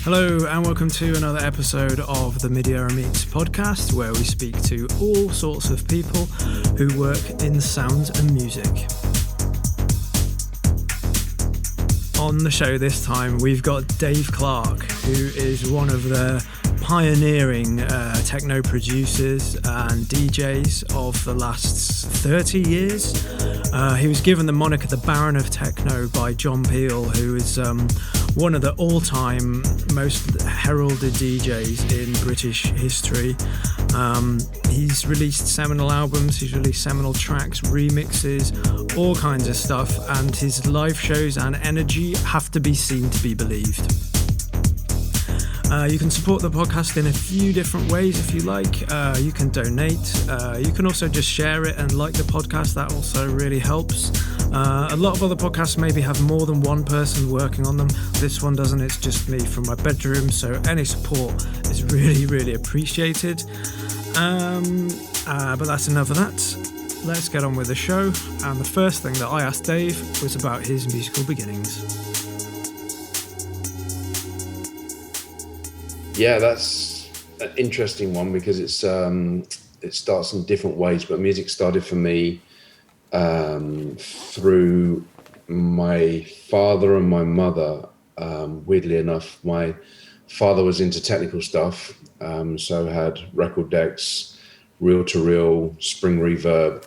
Hello and welcome to another episode of the Midierror Meets podcast, where we speak to all sorts of people who work in sound and music. On the show this time, we've got Dave Clarke, who is one of the pioneering techno producers and DJs of the last 30 years. He was given the moniker the Baron of Techno by John Peel, who is one of the all-time most heralded DJs in British history. He's released seminal albums, he's released seminal tracks, remixes, all kinds of stuff, and his live shows and energy have to be seen to be believed. You can support the podcast in a few different ways if you like. You can donate. You can also just share it and like the podcast. That also really helps. A lot of other podcasts maybe have more than one person working on them. This one doesn't. It's just me from my bedroom. So any support is really, really appreciated. But that's enough of that. Let's get on with the show. And the first thing that I asked Dave was about his musical beginnings. Yeah, that's an interesting one because it starts in different ways. But music started for me through my father and my mother. Weirdly enough, my father was into technical stuff, so had record decks, reel-to-reel, spring reverb,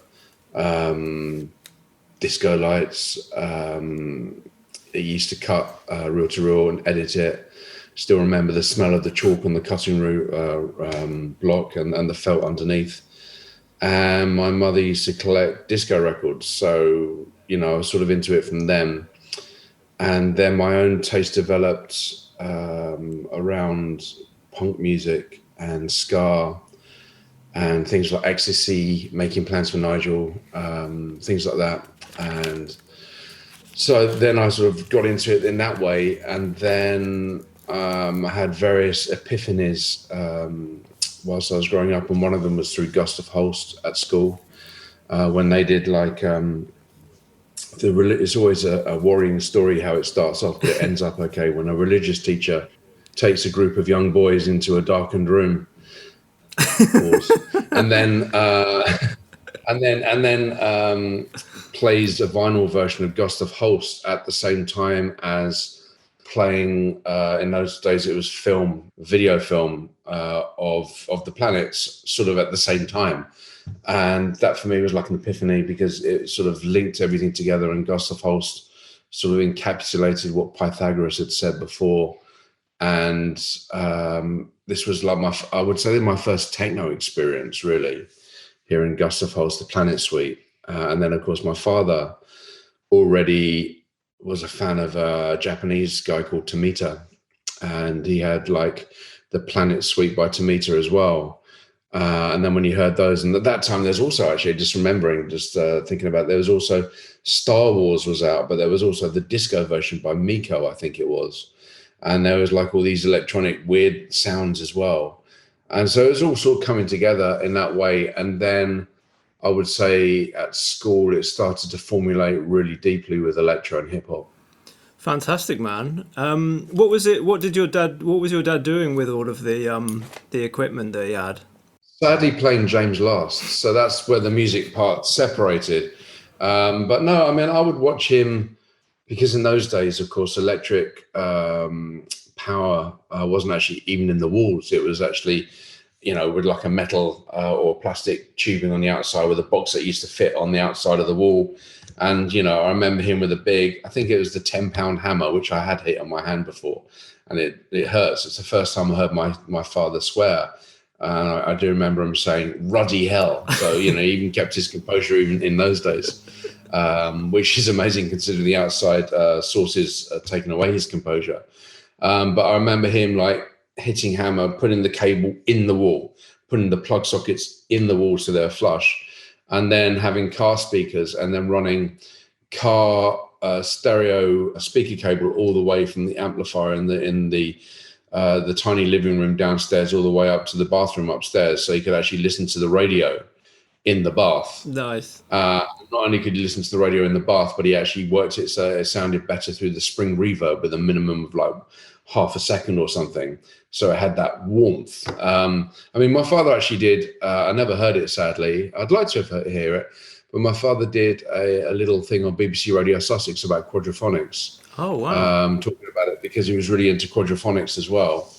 disco lights. He used to cut reel-to-reel and edit it. Still remember the smell of the chalk on the cutting room block and the felt underneath. And my mother used to collect disco records. So, I was sort of into it from them. And then my own taste developed around punk music and ska and things like XTC, Making Plans for Nigel, things like that. And so then I sort of got into it in that way. And then I had various epiphanies whilst I was growing up, and one of them was through Gustav Holst at school when they did it's always a worrying story how it starts off, but it ends up okay when a religious teacher takes a group of young boys into a darkened room, and then plays a vinyl version of Gustav Holst at the same time as playing in those days it was video film of the planets sort of at the same time, and that for me was like an epiphany because it sort of linked everything together, and Gustav Holst sort of encapsulated what Pythagoras had said before, and this was like I would say my first techno experience really, hearing Gustav Holst, the Planet Suite, and then of course my father already was a fan of a Japanese guy called Tomita, and he had like the Planet Suite by Tomita as well. And then when you heard those, and at that time there's also actually thinking about, there was also Star Wars was out, but there was also the disco version by Miko, I think it was. And there was like all these electronic weird sounds as well. And so it was all sort of coming together in that way. And then I would say at school it started to formulate really deeply with electro and hip hop. Fantastic, man. What was your dad doing with all of the equipment that he had? Sadly playing James Last, so that's where the music part separated. But no, I mean I would watch him because in those days, of course, electric power wasn't actually even in the walls. It was actually with like a metal or plastic tubing on the outside with a box that used to fit on the outside of the wall. And, I remember him with I think it was the 10-pound hammer, which I had hit on my hand before. And it hurts. It's the first time I heard my father swear. And I do remember him saying, "Ruddy hell." So, he even kept his composure even in those days, which is amazing considering the outside sources taken away his composure. But I remember him hitting hammer, putting the cable in the wall, putting the plug sockets in the wall so they're flush, and then having car speakers and then running car stereo speaker cable all the way from the amplifier in the tiny living room downstairs all the way up to the bathroom upstairs, so you could actually listen to the radio in the bath. Nice. Not only could you listen to the radio in the bath, but he actually worked it so it sounded better through the spring reverb with a minimum of like half a second or something. So it had that warmth. I mean, my father actually did, I never heard it, sadly. I'd like to hear it, but my father did a little thing on BBC Radio Sussex about quadraphonics. Oh, wow. Talking about it because he was really into quadraphonics as well.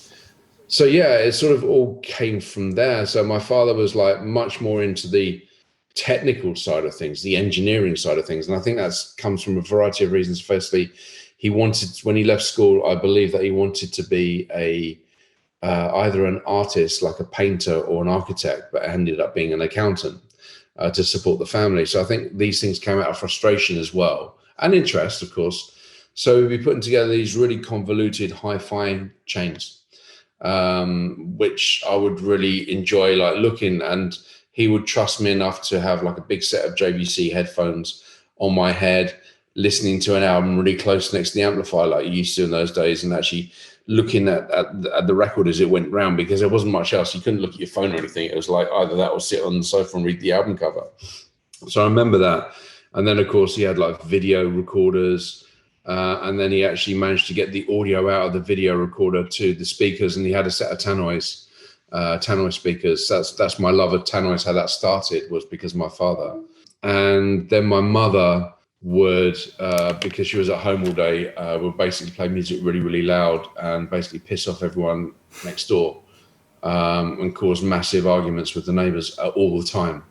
So yeah, it sort of all came from there. So my father was like much more into the technical side of things, the engineering side of things. And I think that's comes from a variety of reasons. Firstly, he wanted, when he left school, I believe that he wanted to be either an artist, like a painter, or an architect, but ended up being an accountant to support the family. So I think these things came out of frustration as well, and interest, of course. So we'd be putting together these really convoluted hi-fi chains, which I would really enjoy like looking, and he would trust me enough to have like a big set of JVC headphones on my head, listening to an album really close next to the amplifier like you used to in those days, and actually looking at the record as it went round, because there wasn't much else. You couldn't look at your phone or anything. It was like either that or sit on the sofa and read the album cover. So I remember that. And then of course he had like video recorders, and then he actually managed to get the audio out of the video recorder to the speakers, and he had a set of tannoy speakers. That's my love of tannoys. How that started was because of my father. And then my mother would, because she was at home all day, would basically play music really, really loud and basically piss off everyone next door, and cause massive arguments with the neighbors all the time.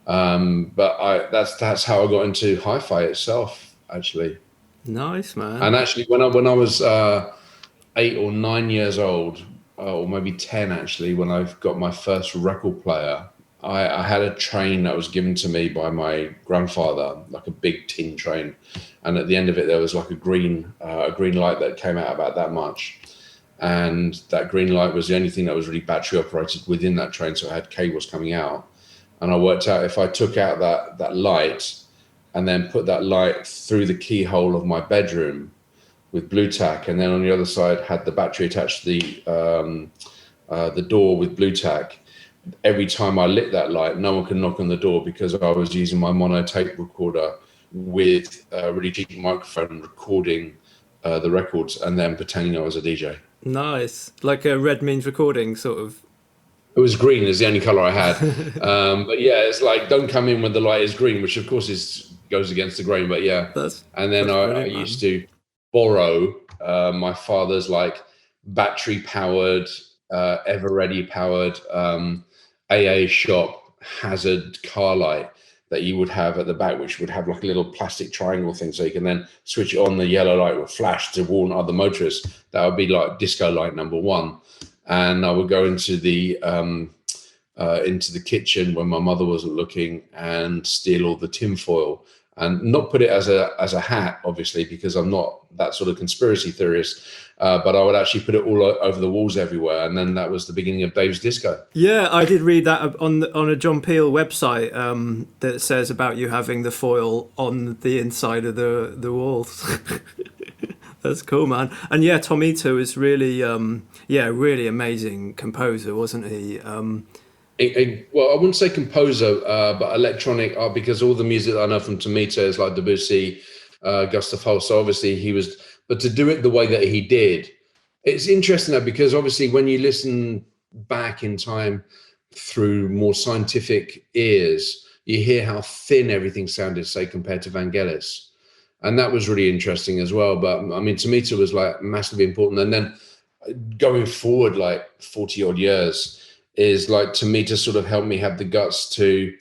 But that's how I got into hi-fi itself, actually. Nice, man. And actually, when I was 8 or 9 years old, or maybe 10 actually, when I got my first record player, I had a train that was given to me by my grandfather, like a big tin train, and at the end of it there was like a green light that came out about that much, and that green light was the only thing that was really battery operated within that train, so it had cables coming out. And I worked out if I took out that light and then put that light through the keyhole of my bedroom with blue tack, and then on the other side had the battery attached to the door with blue tack, every time I lit that light, no one could knock on the door, because I was using my mono tape recorder with a really cheap microphone recording the records and then pretending I was a DJ. Nice. Like a Red Means recording, sort of. It was green, is the only color I had. But yeah, it's like, don't come in when the light is green, which of course goes against the grain, but yeah. And then I used to borrow my father's like battery powered, ever ready powered AA shop hazard car light that you would have at the back, which would have like a little plastic triangle thing, so you can then switch it on. The yellow light would flash to warn other motorists. That would be like disco light number one. And I would go into the kitchen when my mother wasn't looking and steal all the tinfoil, and not put it as a hat, obviously, because I'm not that sort of conspiracy theorist. But I would actually put it all over the walls everywhere, and then that was the beginning of Dave's Disco. Yeah, I did read that on a John Peel website that says about you having the foil on the inside of the walls. That's cool, man. And yeah, Tomita was really, really amazing composer, wasn't he? Well, I wouldn't say composer, but electronic, because all the music that I know from Tomita is like Debussy, Gustav Holst. So obviously he was, but to do it the way that he did, it's interesting though, because obviously when you listen back in time through more scientific ears, you hear how thin everything sounded, say, compared to Vangelis. And that was really interesting as well. But I mean, Tomita was like massively important. And then going forward, like 40 odd years, is like Tomita sort of helped me have the guts to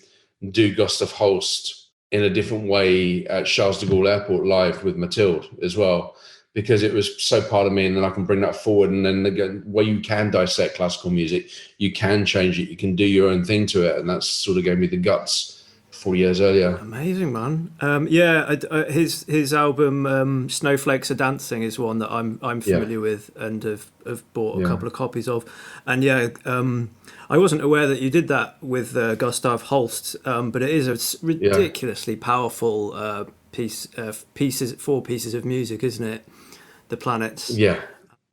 do Gustav Holst in a different way at Charles de Gaulle Airport live with Mathilde as well, because it was so part of me. And then I can bring that forward. And then again, where you can dissect classical music, you can change it, you can do your own thing to it. And that's sort of gave me the guts 4 years earlier. Amazing, man. His album Snowflakes Are Dancing is one that I'm familiar with and have bought a couple of copies of. And I wasn't aware that you did that with Gustav Holst, but it is a ridiculously powerful four pieces of music, isn't it? The Planets. Yeah.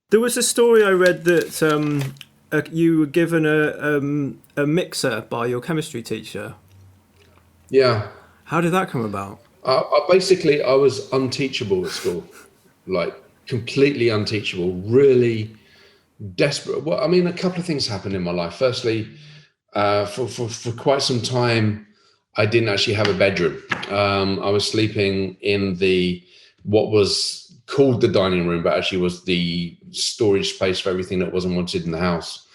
There was a story I read that you were given a mixer by your chemistry teacher. Yeah. How did that come about? Basically, I was unteachable at school, like completely unteachable, really desperate. Well, I mean, a couple of things happened in my life. Firstly, for quite some time, I didn't actually have a bedroom. I was sleeping in what was called the dining room, but actually was the storage space for everything that wasn't wanted in the house.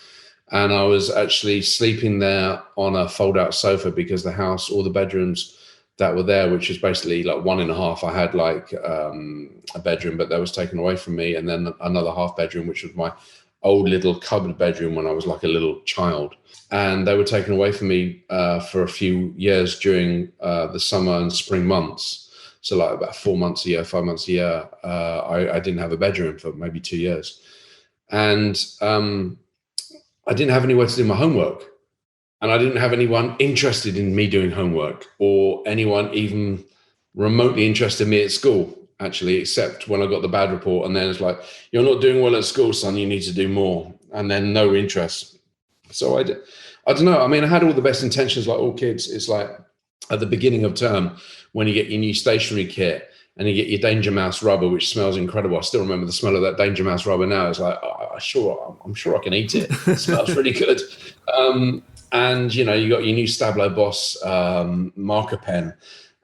And I was actually sleeping there on a fold-out sofa because the house, all the bedrooms that were there, which is basically like one and a half, I had like a bedroom, but that was taken away from me, and then another half bedroom, which was my old little cupboard bedroom when I was like a little child. And they were taken away from me for a few years during the summer and spring months. So like about 4 months a year, 5 months a year, I didn't have a bedroom for maybe 2 years. And I didn't have anywhere to do my homework. And I didn't have anyone interested in me doing homework, or anyone even remotely interested in me at school, actually, except when I got the bad report. And then it's like, you're not doing well at school, son, you need to do more. And then no interest. So I don't know. I mean, I had all the best intentions like all kids. It's like at the beginning of term, when you get your new stationery kit and you get your Danger Mouse rubber, which smells incredible. I still remember the smell of that Danger Mouse rubber now. It's like, I'm sure I can eat it. It smells really good. And, you know, you got your new Stablo Boss marker pen,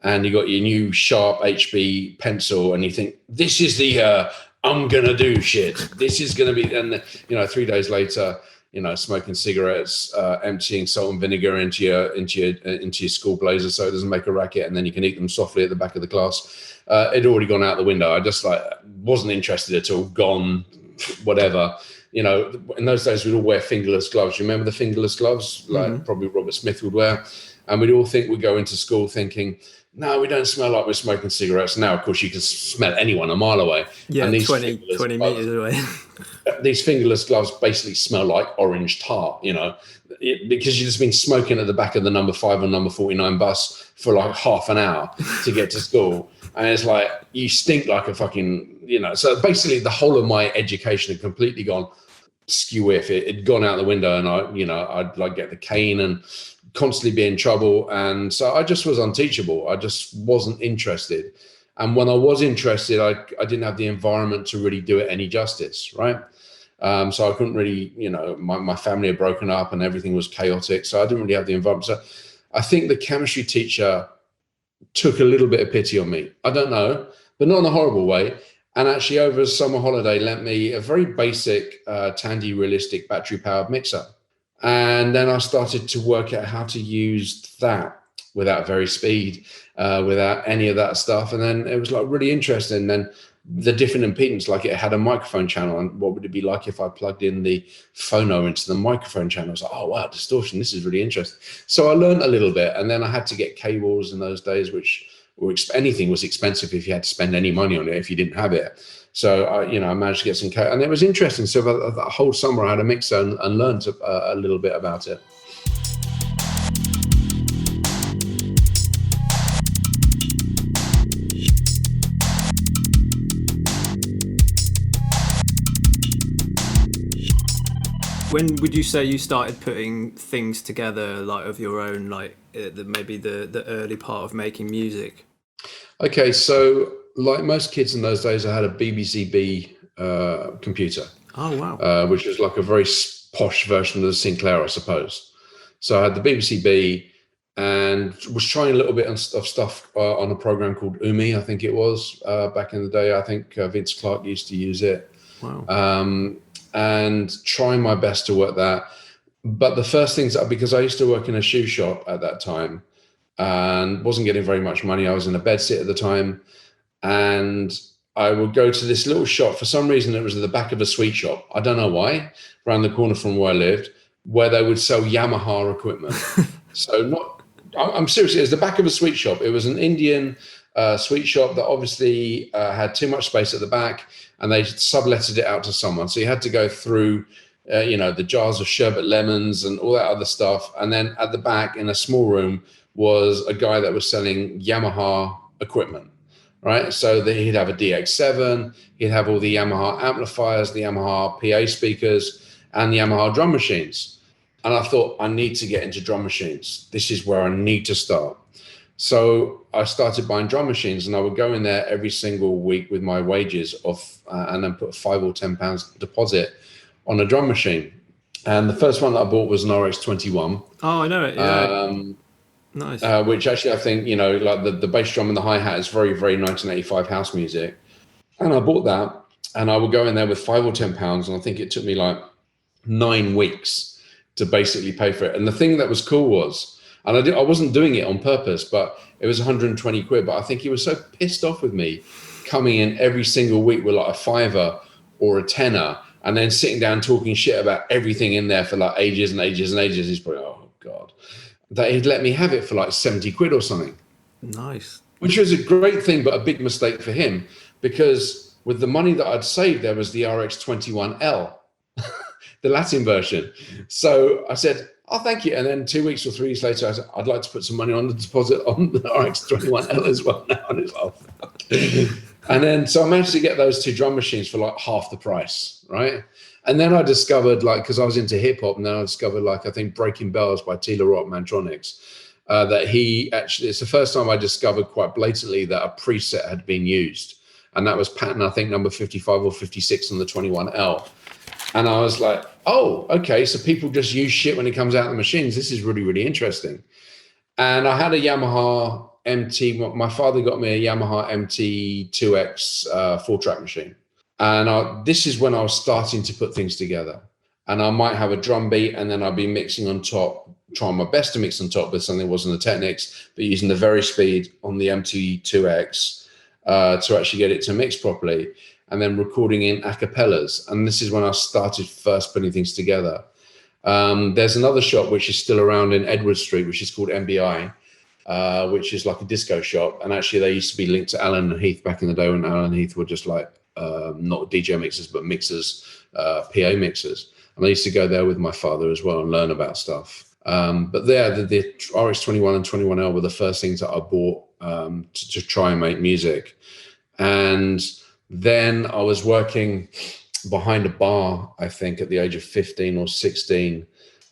and you got your new Sharp HB pencil, and you think, this is the I'm going to do shit. This is going to be, and, you know, 3 days later, you know, smoking cigarettes, emptying salt and vinegar into your school blazer so it doesn't make a racket, and then you can eat them softly at the back of the class. It'd already gone out the window. I just like wasn't interested at all. Gone, whatever. You know, in those days we'd all wear fingerless gloves. You remember the fingerless gloves, like probably Robert Smith would wear, and we'd all think we'd go into school thinking, no, we don't smell like we're smoking cigarettes. Now, of course, you can smell anyone a mile away. Yeah, and 20 meters away. These fingerless gloves basically smell like orange tart, you know, because you've just been smoking at the back of the number 5 and number 49 bus for like half an hour to get to school. And it's like, you stink like a fucking, you know. So basically the whole of my education had completely gone skew if. It had gone out the window, and I'd like get the cane and constantly be in trouble. And so I just was unteachable. I just wasn't interested. And when I was interested, I didn't have the environment to really do it any justice, right? So I couldn't really, you know, my family had broken up and everything was chaotic. So I didn't really have the environment. So I think the chemistry teacher took a little bit of pity on me. I don't know, but not in a horrible way. And actually over a summer holiday lent me a very basic Tandy realistic battery powered mixer. And then I started to work out how to use that without very speed, without any of that stuff. And then it was like really interesting. And then the different impedance, like it had a microphone channel, and what would it be like if I plugged in the phono into the microphone channel? I was like, oh wow, distortion, this is really interesting. So I learned a little bit, and then I had to get cables in those days, which were anything was expensive if you had to spend any money on it if you didn't have it. So I managed to get some cables, and it was interesting. So that whole summer I had a mixer and learned a little bit about it. When would you say you started putting things together, like of your own, like maybe the early part of making music? Okay, so like most kids in those days, I had a BBC B computer. Oh wow! Which was like a very posh version of the Sinclair, I suppose. So I had the BBC B and was trying a little bit of stuff on a program called Umi, I think it was back in the day. I think Vince Clarke used to use it. Wow. And trying my best to work that. But the first things, because I used to work in a shoe shop at that time and wasn't getting very much money. I was in a bed sit at the time, and I would go to this little shop. For some reason, it was at the back of a sweet shop. I don't know why, around the corner from where I lived, where they would sell Yamaha equipment. I'm serious, it was the back of a sweet shop. It was an Indian sweet shop that obviously had too much space at the back, and they subletted it out to someone. So you had to go through, the jars of sherbet lemons and all that other stuff. And then at the back in a small room was a guy that was selling Yamaha equipment, right? So he'd have a DX7, he'd have all the Yamaha amplifiers, the Yamaha PA speakers, and the Yamaha drum machines. And I thought, I need to get into drum machines. This is where I need to start. So I started buying drum machines, and I would go in there every single week with my wages and then put £5 or £10 deposit on a drum machine. And the first one that I bought was an RX-21. Oh, I know it. Yeah. Nice. Which actually I think, like the bass drum and the hi-hat is very, very 1985 house music. And I bought that, and I would go in there with £5 or £10, and I think it took me like 9 weeks to basically pay for it. And the thing that was cool was, and I wasn't doing it on purpose, but it was 120 quid. But I think he was so pissed off with me coming in every single week with like a £5 or a £10, and then sitting down talking shit about everything in there for like ages and ages and ages. He's probably, oh God, that he'd let me have it for like 70 quid or something. Nice. Which was a great thing, but a big mistake for him, because with the money that I'd saved, there was the RX-21L, the Latin version. So I said, oh, thank you. And then 2 weeks or 3 weeks later, I said, I'd like to put some money on the deposit on the RX-21L as well now. And it's like, and then, so I managed to get those 2 drum machines for like half the price, right? And then I discovered, like, because I was into hip hop, and then I discovered, like, I think Breaking Bells by Tila Rock Mantronics, that he actually, it's the first time I discovered quite blatantly that a preset had been used. And that was pattern, I think, number 55 or 56 on the 21L. And I was like, oh, okay, so people just use shit when it comes out of the machines. This is really, really interesting. And I had a Yamaha MT. My father got me a Yamaha MT2X 4-track machine. And this is when I was starting to put things together. And I might have a drum beat, and then I'd be mixing on top, trying my best to mix on top with something that wasn't the Technics, but using the very speed on the MT2X to actually get it to mix properly, and then recording in acapellas. And this is when I started first putting things together. There's another shop which is still around in Edward Street, which is called MBI, which is like a disco shop. And actually they used to be linked to Alan and Heath back in the day, when Alan and Heath were just like, not DJ mixers, but mixers, PA mixers. And I used to go there with my father as well and learn about stuff. But there, the RX-21 and 21L were the first things that I bought to try and make music. And then I was working behind a bar, I think, at the age of 15 or 16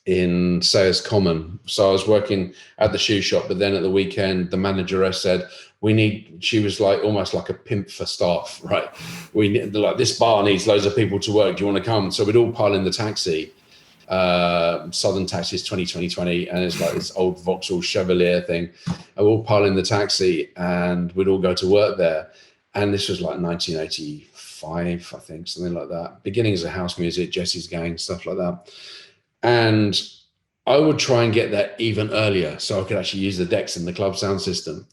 in Sayers Common. So I was working at the shoe shop, but then at the weekend, the manageress said, she was like almost like a pimp for staff, right? Like, this bar needs loads of people to work. Do you want to come? So we'd all pile in the taxi. Southern Taxis 2020, and it's like this old Vauxhall Chevalier thing. And we'd all pile in the taxi, and we'd all go to work there. And this was like 1985, I think, something like that. Beginnings of house music, Jesse's Gang, stuff like that. And I would try and get there even earlier so I could actually use the decks in the club sound system.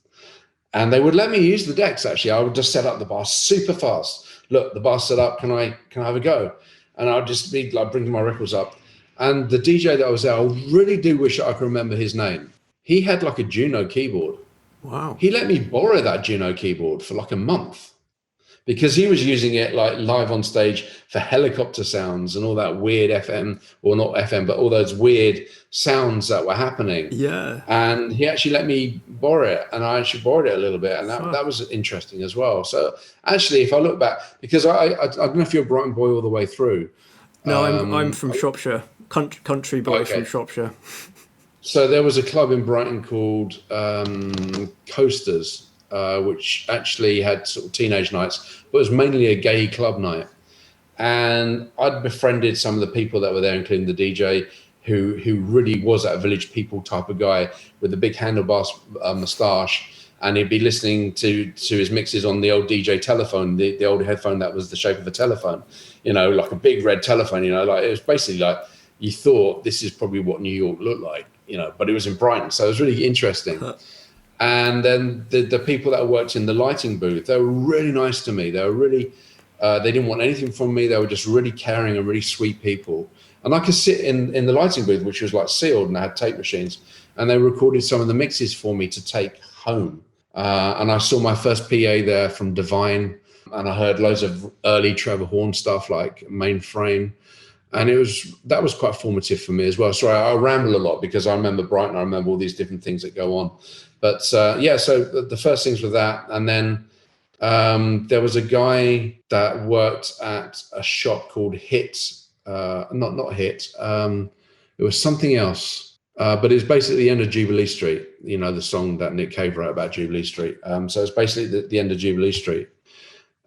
And they would let me use the decks, actually. I would just set up the bar super fast. Look, the bar's set up. Can I have a go? And I'd just be like bringing my records up. And the DJ that was there, I really do wish I could remember his name. He had like a Juno keyboard. Wow. He let me borrow that Juno keyboard for like a month, because he was using it like live on stage for helicopter sounds and all that weird FM, or not FM, but all those weird sounds that were happening. Yeah. And he actually let me borrow it, and I actually borrowed it a little bit, and that was interesting as well. So actually, if I look back, because I don't know if you're a Brighton boy all the way through. No, I'm from Shropshire, country boy from Shropshire. So there was a club in Brighton called Coasters, which actually had sort of teenage nights, but it was mainly a gay club night. And I'd befriended some of the people that were there, including the DJ, who really was that village people type of guy with a big handlebar moustache. And he'd be listening to his mixes on the old DJ telephone, the old headphone that was the shape of a telephone, like a big red telephone, like it was basically like, you thought this is probably what New York looked like, but it was in Brighton. So it was really interesting. And then the people that worked in the lighting booth, they were really nice to me. They were really, they didn't want anything from me. They were just really caring and really sweet people. And I could sit in the lighting booth, which was like sealed, and I had tape machines, and they recorded some of the mixes for me to take home. And I saw my first PA there from Divine, and I heard loads of early Trevor Horn stuff like Mainframe. And that was quite formative for me as well. Sorry, I ramble a lot because I remember Brighton. I remember all these different things that go on. But so the first things were that. And then there was a guy that worked at a shop called Hit. Not Hit. It was something else. But it's basically the end of Jubilee Street, you know, the song that Nick Cave wrote about Jubilee Street. So it's basically the end of Jubilee Street.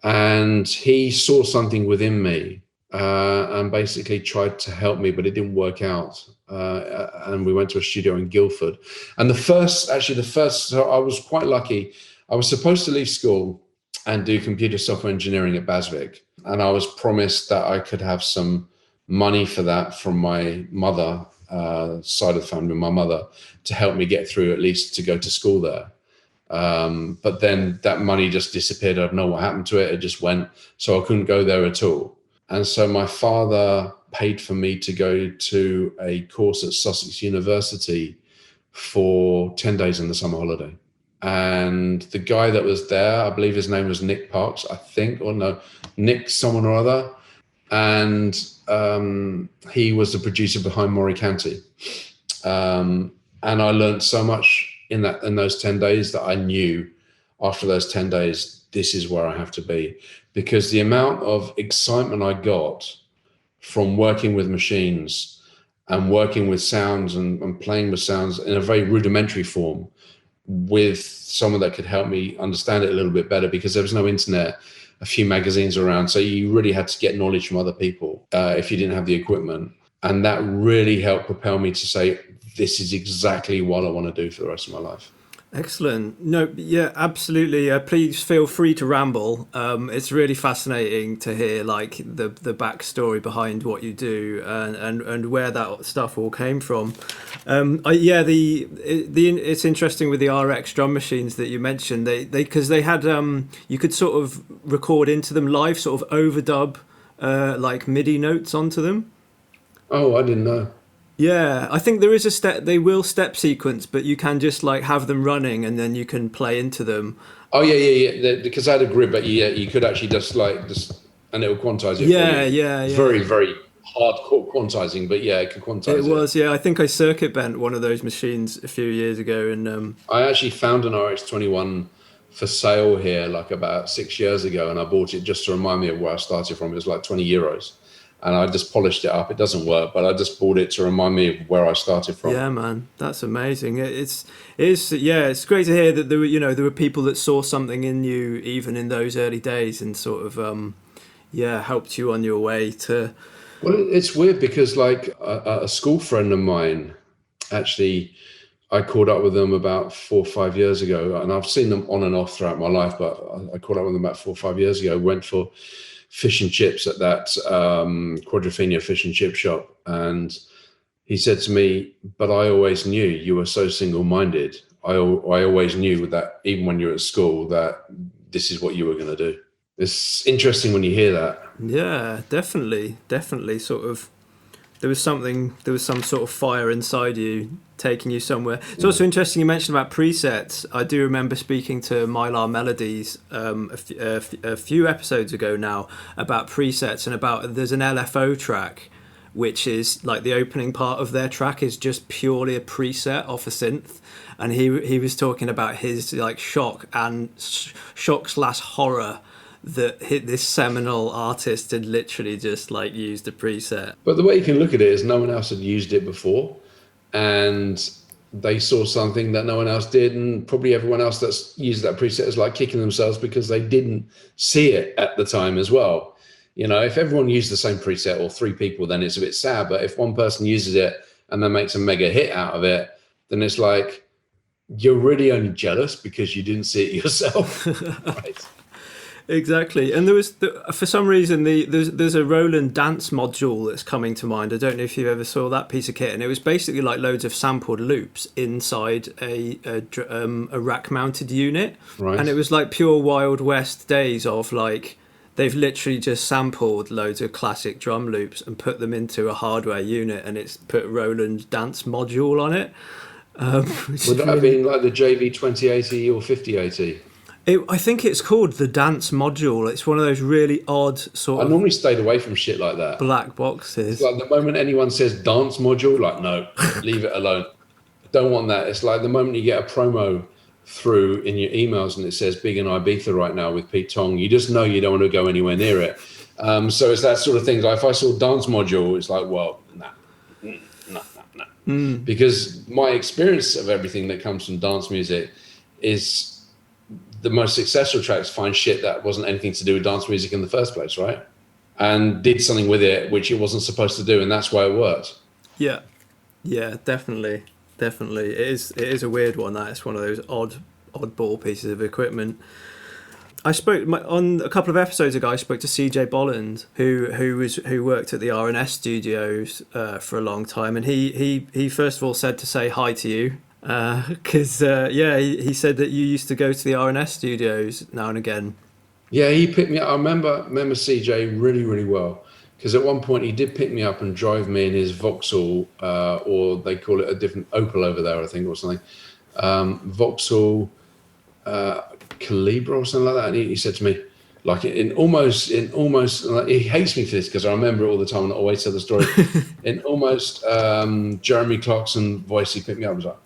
And he saw something within me and basically tried to help me, but it didn't work out. And we went to a studio in Guildford. And the first, so I was quite lucky. I was supposed to leave school and do computer software engineering at Basvik. And I was promised that I could have some money for that from my mother, side of the family, my mother, to help me get through, at least to go to school there. But then that money just disappeared. I don't know what happened to it. It just went. So I couldn't go there at all. And so my father paid for me to go to a course at Sussex University for 10 days in the summer holiday. And the guy that was there, I believe his name was Nick Parks, I think, or no, Nick someone or other. And he was the producer behind Maury County. And I learned so much in those 10 days that I knew after those 10 days, this is where I have to be. Because the amount of excitement I got from working with machines and working with sounds and playing with sounds in a very rudimentary form with someone that could help me understand it a little bit better, because there was no internet, a few magazines around. So you really had to get knowledge from other people if you didn't have the equipment. And that really helped propel me to say, this is exactly what I want to do for the rest of my life. Excellent. No, yeah, absolutely. Please feel free to ramble. It's really fascinating to hear like the backstory behind what you do and where that stuff all came from. It's interesting with the RX drum machines that you mentioned. They because they had you could sort of record into them live, sort of overdub like MIDI notes onto them. Oh, I didn't know. Yeah, I think there is a step. They will step sequence, but you can just like have them running, and then you can play into them. Oh yeah. Because I had a grid, but you could actually just and it will quantize it. Yeah. Very, very hardcore quantizing, but yeah, it could quantize it. It was, yeah. I think I circuit bent one of those machines a few years ago, and I actually found an RX-21 for sale here like about 6 years ago, and I bought it just to remind me of where I started from. It was like €20. And I just polished it up. It doesn't work, but I just bought it to remind me of where I started from. Yeah, man, that's amazing. It's great to hear that there were people that saw something in you even in those early days and sort of helped you on your way to. Well, it's weird because like a school friend of mine, actually, I caught up with them about 4 or 5 years ago, and I've seen them on and off throughout my life, but I caught up with them about 4 or 5 years ago. Went for fish and chips at that Quadrophenia fish and chip shop, and he said to me, but I always knew you were so single-minded. I always knew that even when you were at school that this is what you were going to do. It's interesting when you hear that. Yeah, definitely sort of there was some sort of fire inside you taking you somewhere. It's also interesting you mentioned about presets. I do remember speaking to Mylar Melodies a few episodes ago now about presets and about there's an LFO track which is like the opening part of their track is just purely a preset off a synth, and he was talking about his like shock / horror that hit this seminal artist had literally just like used a preset. But the way you can look at it is no one else had used it before, and they saw something that no one else did, and probably everyone else that's used that preset is like kicking themselves because they didn't see it at the time as well. You know, if everyone used the same preset or 3 people, then it's a bit sad. But if one person uses it and then makes a mega hit out of it, then it's like you're really only jealous because you didn't see it yourself. Right? Exactly. And there was for some reason there's a Roland dance module that's coming to mind. I don't know if you ever saw that piece of kit, and it was basically like loads of sampled loops inside a rack mounted unit. Right. And it was like pure Wild West days of like they've literally just sampled loads of classic drum loops and put them into a hardware unit, and it's put Roland dance module on it. Would that have been like the JV 2080 or 5080? I think it's called the dance module. It's one of those really odd sort of... I normally stayed away from shit like that. Black boxes. It's like the moment anyone says dance module, like, no, leave it alone. Don't want that. It's like the moment you get a promo through in your emails and it says Big in Ibiza right now with Pete Tong, you just know you don't want to go anywhere near it. So it's that sort of thing. Like if I saw dance module, it's like, well, nah. because my experience of everything that comes from dance music is the most successful tracks find shit that wasn't anything to do with dance music in the first place, right? And did something with it which it wasn't supposed to do, and that's why it worked. Yeah, yeah, definitely. It is a weird one. That it's one of those oddball pieces of equipment. I spoke on a couple of episodes ago. I spoke to CJ Bolland, who worked at the RNS studios for a long time, and he first of all said to say hi to you, because he said that you used to go to the RNS studios now and again. Yeah, he picked me up. I remember CJ really, really well, because at one point he did pick me up and drive me in his Vauxhall, or they call it a different Opel over there, I think, or something. Vauxhall Calibra or something like that. And he said to me, like in almost, like, he hates me for this because I remember it all the time and I always tell the story. In almost Jeremy Clarkson voice, he picked me up and was like,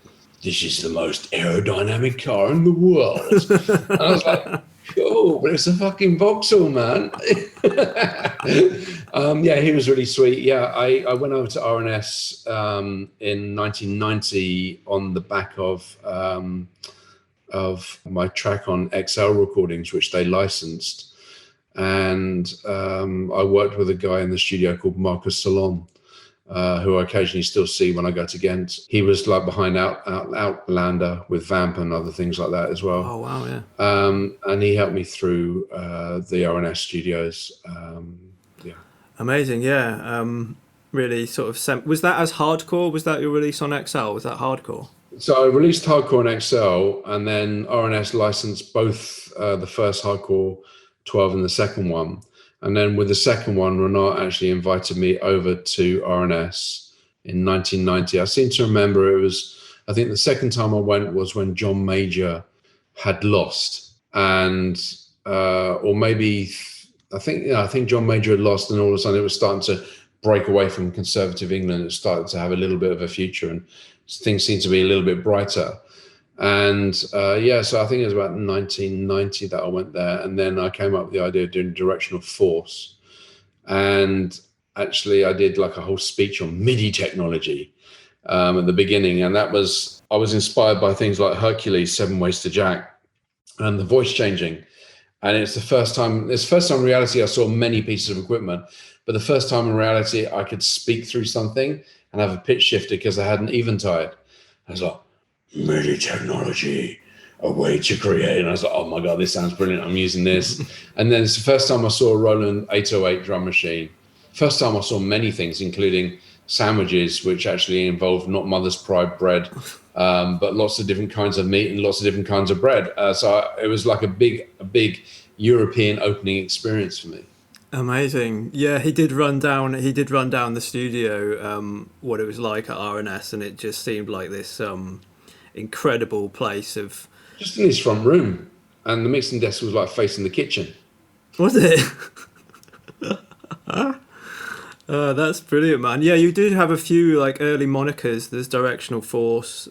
"This is the most aerodynamic car in the world." And I was like, cool, but it's a fucking Vauxhall, man. Yeah, he was really sweet. Yeah, I went over to RNS in 1990 on the back of my track on XL recordings, which they licensed. And I worked with a guy in the studio called Marcus Salon, who I occasionally still see when I go to Ghent. He was like behind Outlander with Vamp and other things like that as well. Oh, wow, yeah. And he helped me through the RNS studios. Yeah. Amazing, yeah. Really sort of... was that as hardcore? Was that your release on XL? Was that hardcore? So I released Hardcore on XL, and then RNS licensed both the first Hardcore 12 and the second one. And then with the second one, Renat actually invited me over to RNS in 1990. I seem to remember I think the second time I went was when John Major had lost, and or maybe I think John Major had lost, and all of a sudden it was starting to break away from conservative England. It started to have a little bit of a future, and things seem to be a little bit brighter. And so I think it was about 1990 that I went there, and then I came up with the idea of doing Direction of Force. And actually I did like a whole speech on MIDI technology at the beginning, and I was inspired by things like Hercules, 7 Ways to Jack, and the voice changing. And it's the first time in reality I saw many pieces of equipment, but the first time in reality I could speak through something and have a pitch shifter because I hadn't eventide. I was like, MIDI technology, a way to create. And I was like, oh my God, this sounds brilliant. I'm using this. And then it's the first time I saw a Roland 808 drum machine. First time I saw many things, including sandwiches, which actually involved not Mother's Pride bread, but lots of different kinds of meat and lots of different kinds of bread. So it was like a big European opening experience for me. Amazing. Yeah, he did run down the studio, what it was like at RNS, and it just seemed like this incredible place of... Just in his front room, and the mixing desk was like facing the kitchen. Was it? That's brilliant, man. Yeah, you did have a few like early monikers. There's Directional Force,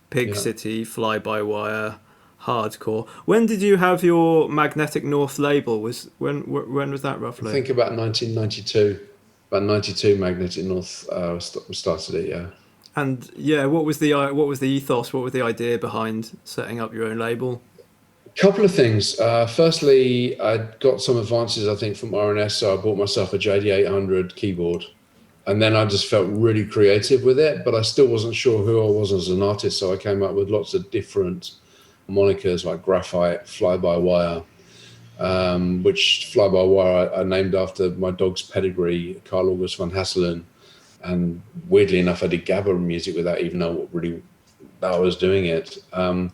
Pig City, Fly By Wire, Hardcore. When did you have your Magnetic North label? When was that roughly? I think about 1992. About 92, Magnetic North started it. Yeah. And yeah, what was the ethos? What was the idea behind setting up your own label? A couple of things. Firstly, I got some advances, I think, from RNS, so I bought myself a JD800 keyboard, and then I just felt really creative with it. But I still wasn't sure who I was as an artist, so I came up with lots of different monikers like Graphite, Fly By Wire, which Fly By Wire I named after my dog's pedigree, Carl August van Hasselen. And weirdly enough, I did gabber music with that, even though that I was doing it. And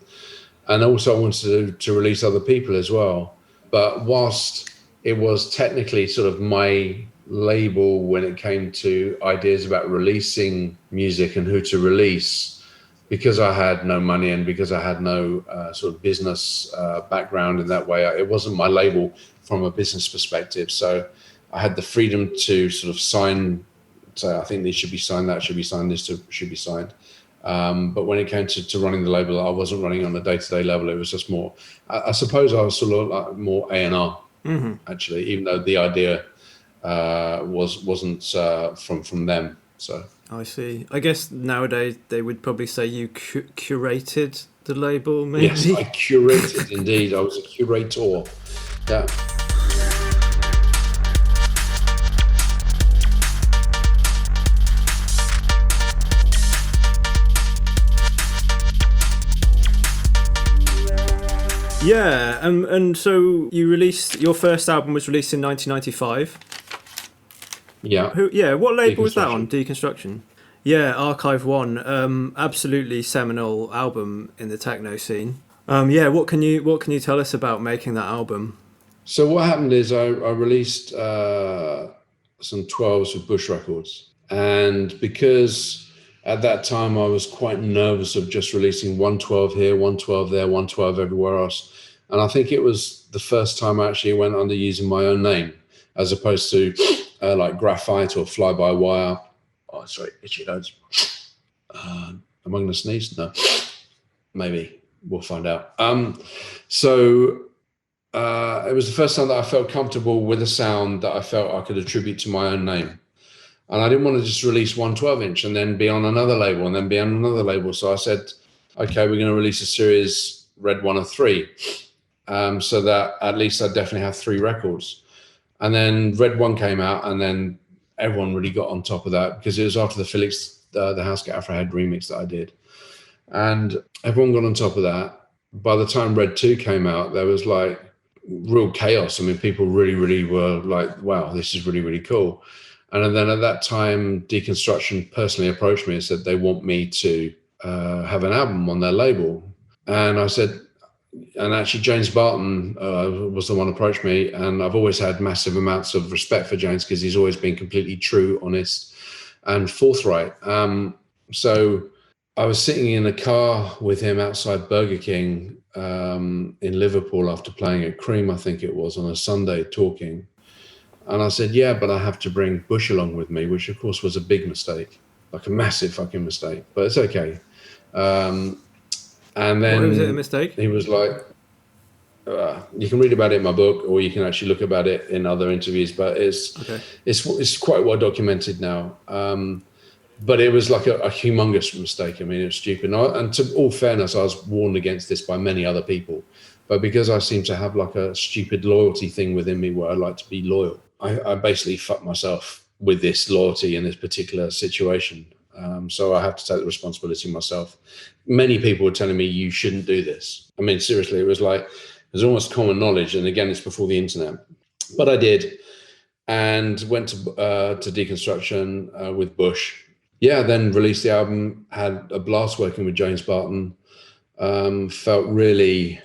also I wanted to release other people as well. But whilst it was technically sort of my label when it came to ideas about releasing music and who to release, because I had no money and because I had no sort of business background in that way, it wasn't my label from a business perspective. So I had the freedom to sort of sign, say, I think this should be signed, that should be signed, this should be signed. But when it came to running the label, I wasn't running on a day-to-day level. It was just more, I suppose I was sort of like more A&R, actually, even though the idea wasn't from them. So I see. I guess nowadays they would probably say you curated the label, maybe. yes, I curated indeed. I was a curator. Yeah. Yeah, and so you released your first album was released in 1995. Yeah. What label was that on? Deconstruction. Yeah, Archive One. Absolutely seminal album in the techno scene. What can you tell us about making that album? So what happened is I released some 12s with Bush Records, and because at that time I was quite nervous of just releasing 112 here, 112 there, 112 everywhere else. And I think it was the first time I actually went under using my own name, as opposed to like Graphite or Fly By Wire. Oh, sorry, itchy nose. Am I going to sneeze? No, maybe we'll find out. So it was the first time that I felt comfortable with a sound that I felt I could attribute to my own name. And I didn't want to just release 1 12-inch and then be on another label and then be on another label. So I said, okay, we're going to release a series, Red 1 of 3, so that at least I definitely have 3 records. And then Red 1 came out, and then everyone really got on top of that because it was after the Felix, the House Get Afro Head remix that I did. And everyone got on top of that. By the time Red 2 came out, there was like real chaos. I mean, people really, really were like, wow, this is really, really cool. And then at that time, Deconstruction personally approached me and said they want me to have an album on their label. And I said, and actually James Barton was the one who approached me. And I've always had massive amounts of respect for James because he's always been completely true, honest, and forthright. So I was sitting in a car with him outside Burger King in Liverpool after playing at Cream, I think it was, on a Sunday, talking. And I said, yeah, but I have to bring Bush along with me, which of course was a big mistake, like a massive fucking mistake, but it's okay. And then why was it a mistake? He was like, you can read about it in my book, or you can actually look about it in other interviews, but it's quite well documented now. But it was like a humongous mistake. I mean, it was stupid. And to all fairness, I was warned against this by many other people. But because I seem to have like a stupid loyalty thing within me where I like to be loyal, I basically fucked myself with this loyalty in this particular situation. So I have to take the responsibility myself. Many people were telling me, you shouldn't do this. I mean, seriously, it was almost common knowledge. And again, it's before the internet. But I did, and went to Deconstruction with Bush. Yeah, then released the album, had a blast working with James Barton. Felt really,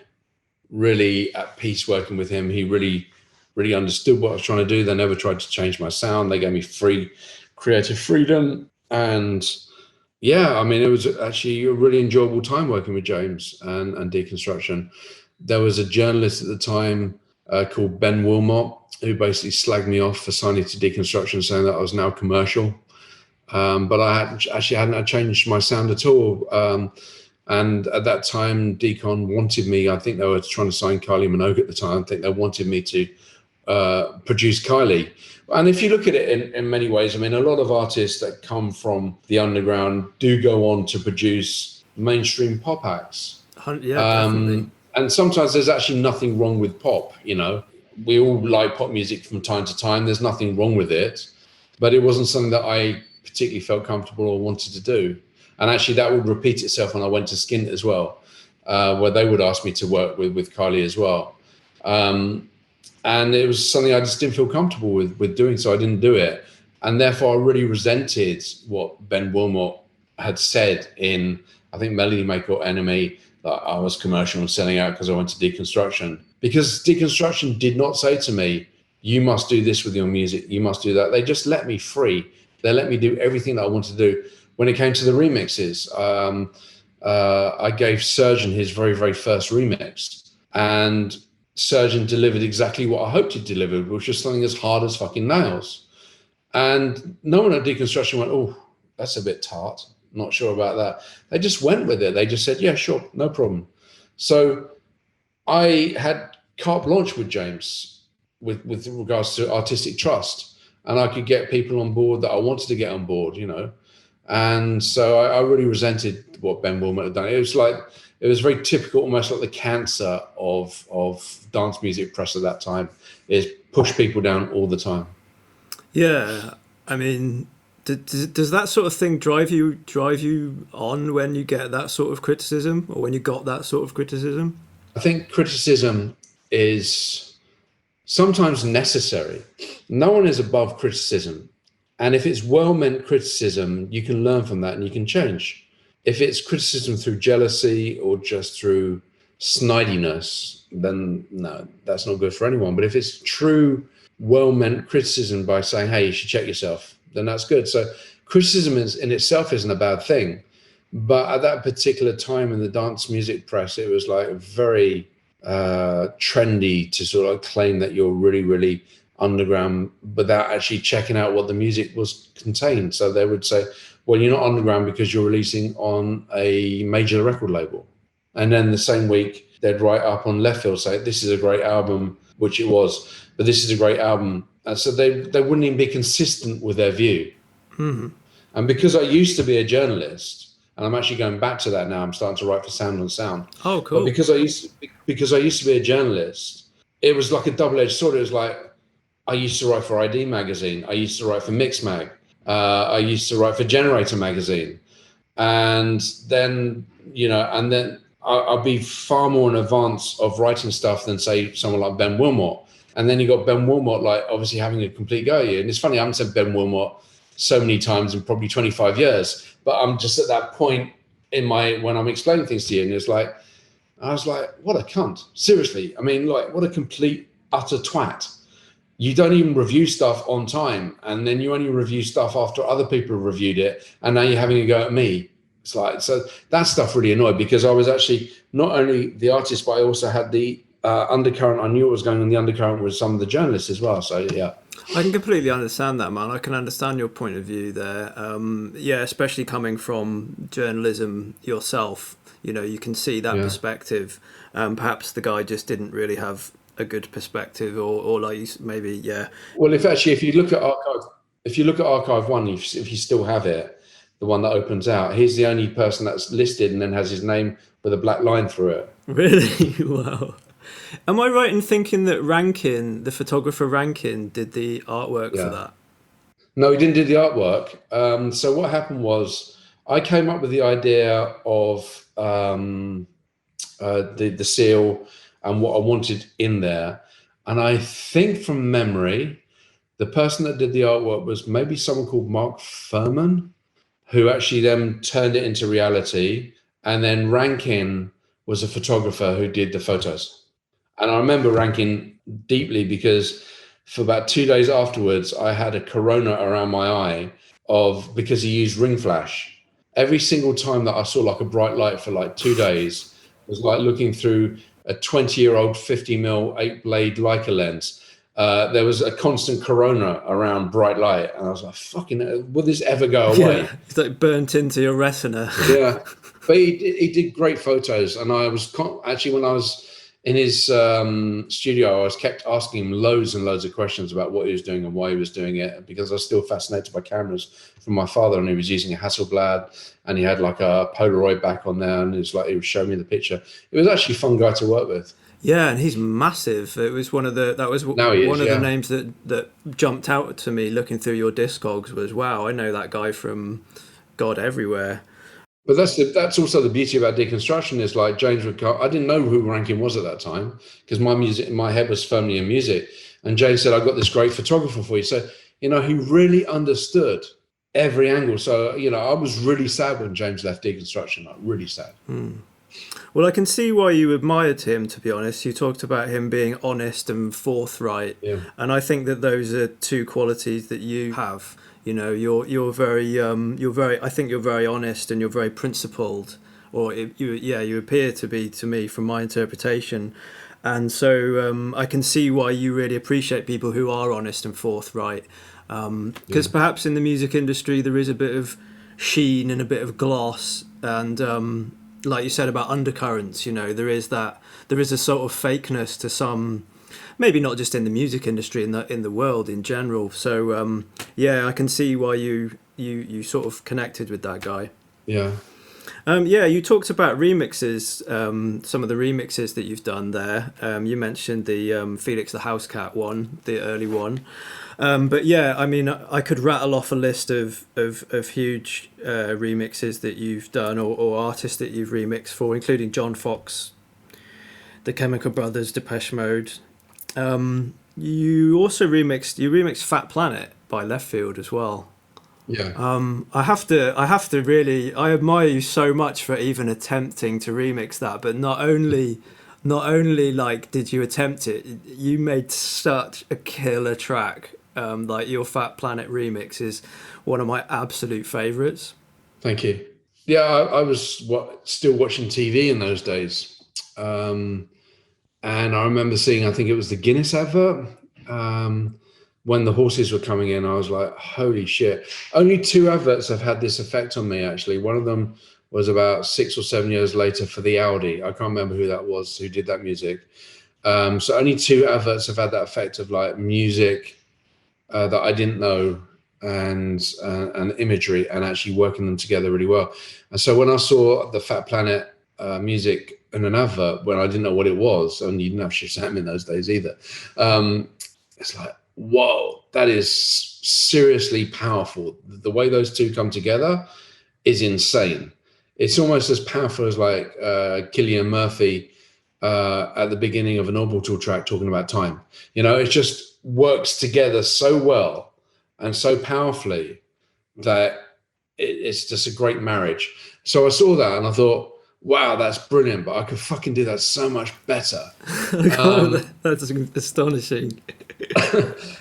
really at peace working with him. He really, really understood what I was trying to do. They never tried to change my sound. They gave me free creative freedom. And yeah, I mean, it was actually a really enjoyable time working with James and Deconstruction. There was a journalist at the time called Ben Wilmot, who basically slagged me off for signing to Deconstruction, saying that I was now commercial. But I hadn't changed my sound at all. And at that time, Decon wanted me, I think they were trying to sign Kylie Minogue at the time. I think they wanted me to produce Kylie. And if you look at it in many ways, I mean, a lot of artists that come from the underground do go on to produce mainstream pop acts. Yeah, definitely. And sometimes there's actually nothing wrong with pop, you know. We all like pop music from time to time. There's nothing wrong with it. But it wasn't something that I particularly felt comfortable or wanted to do. And actually that would repeat itself when I went to Skint as well, where they would ask me to work with Kylie as well. And it was something I just didn't feel comfortable with doing, so I didn't do it. And therefore I really resented what Ben Wilmot had said in, I think, Melody Maker or Enemy, that I was commercial and selling out because I went to Deconstruction. Because Deconstruction did not say to me, you must do this with your music, you must do that. They just let me free. They let me do everything that I wanted to do. When it came to the remixes, I gave Surgeon his very, very first remix. And Surgeon delivered exactly what I hoped he'd deliver, which was something as hard as fucking nails. And no one at Deconstruction went, oh, that's a bit tart. Not sure about that. They just went with it. They just said, yeah, sure, no problem. So I had carte blanche with James with regards to artistic trust. and I could get people on board that I wanted to get on board, you know. And so I really resented what Ben Wilmot had done. It was very typical, almost like the cancer of dance music press at that time, is push people down all the time. Yeah, I mean, does that sort of thing drive you on when you get that sort of criticism, or when you got that sort of criticism? I think criticism is sometimes necessary. No one is above criticism. And if it's well-meant criticism, you can learn from that and you can change. If it's criticism through jealousy or just through snidiness, then no, that's not good for anyone. But if it's true, well-meant criticism by saying, hey, you should check yourself, then that's good. So criticism in itself isn't a bad thing. But at that particular time in the dance music press, it was like very trendy to sort of claim that you're really, really underground without actually checking out what the music was contained. So they would say, well, you're not underground because you're releasing on a major record label. And then the same week they'd write up on left field, say, this is a great album, which it was, but this is a great album. And so they wouldn't even be consistent with their view. Mm-hmm. And because I used to be a journalist, and I'm actually going back to that now, I'm starting to write for Sound on Sound. Oh, cool. But because I used to be a journalist, it was like a double-edged sword. It was like, I used to write for ID Magazine. I used to write for Mixmag. I used to write for Generator Magazine. And then, you know, and then I'll be far more in advance of writing stuff than, say, someone like Ben Wilmot. And then you got Ben Wilmot, like, obviously having a complete go at you. And it's funny, I haven't said Ben Wilmot so many times in probably 25 years, but I'm just at that point when I'm explaining things to you, and I was like, what a cunt. Seriously. I mean, like, what a complete, utter twat. You don't even review stuff on time, and then you only review stuff after other people have reviewed it, and now you're having a go at me. It's like, so that stuff really annoyed, because I was actually not only the artist, but I also had the undercurrent. I knew what was going on. The undercurrent with some of the journalists as well. So yeah, I can completely understand that, man. I can understand your point of view there. Yeah, especially coming from journalism yourself, you know, you can see that perspective. Perhaps the guy just didn't really have a good perspective, or like maybe, yeah. Well, if you look at Archive 1, if you still have it, the one that opens out, he's the only person that's listed and then has his name with a black line through it. Really? Wow. Am I right in thinking that Rankin, the photographer Rankin, did the artwork for that? No, he didn't do the artwork. So what happened was, I came up with the idea of the seal and what I wanted in there. And I think from memory, the person that did the artwork was maybe someone called Mark Furman, who actually then turned it into reality. And then Rankin was a photographer who did the photos. And I remember Rankin deeply, because for about 2 days afterwards, I had a corona around my eye because he used ring flash. Every single time that I saw like a bright light for like 2 days, it was like looking through a 20-year-old 50mm 8-blade Leica lens. There was a constant corona around bright light, and I was like, fucking, will this ever go away? Yeah, it's like burnt into your retina. Yeah, but he did great photos, and I was actually, when I was in his studio, I was kept asking him loads and loads of questions about what he was doing and why he was doing it, because I was still fascinated by cameras from my father, and he was using a Hasselblad, and he had like a Polaroid back on there, and it was like he was showing me the picture. It was actually a fun guy to work with. Yeah, and he's massive. It was one of the names that jumped out to me looking through your Discogs was, wow, I know that guy from God Everywhere. But that's also the beauty about deconstruction, is like James Ricard. I didn't know who Rankin was at that time, because my head was firmly in music. And James said, I've got this great photographer for you. So, you know, he really understood every angle. So, you know, I was really sad when James left deconstruction, like really sad. Well, I can see why you admired him, to be honest. You talked about him being honest and forthright. Yeah. And I think that those are two qualities that you have. You know, you're very I think you're very honest, and you're very principled, or you appear to be, to me, from my interpretation. And so I can see why you really appreciate people who are honest and forthright. Because perhaps in the music industry there is a bit of sheen and a bit of gloss, and like you said about undercurrents, you know, there is a sort of fakeness to some maybe not just in the music industry, in the world in general. So yeah, I can see why you sort of connected with that guy. Yeah. Yeah, you talked about remixes, some of the remixes that you've done there. You mentioned the Felix the Housecat one, the early one. But yeah, I mean, I could rattle off a list of huge remixes that you've done, or artists that you've remixed for, including John Fox, the Chemical Brothers, Depeche Mode. You also remixed Fat Planet by Left Field as well. Yeah. I have to really, I admire you so much for even attempting to remix that, but not only like did you attempt it, you made such a killer track. Like your Fat Planet remix is one of my absolute favorites. Thank you. Yeah, I was still watching TV in those days. And I remember seeing, I think it was the Guinness advert. When the horses were coming in, I was like, holy shit. Only 2 adverts have had this effect on me, actually. One of them was about 6 or 7 years later for the Audi. I can't remember who that was, who did that music. So only 2 adverts have had that effect of like music that I didn't know and imagery, and actually working them together really well. And so when I saw the Fat Planet music in an advert, when I didn't know what it was, and you didn't have Shazam in those days either, it's like, whoa, that is seriously powerful. The way those 2 come together is insane. It's almost as powerful as like Cillian Murphy at the beginning of an Orbital track talking about time. You know, it just works together so well and so powerfully that it's just a great marriage. So I saw that and I thought, wow, that's brilliant, but I could fucking do that so much better. That's astonishing.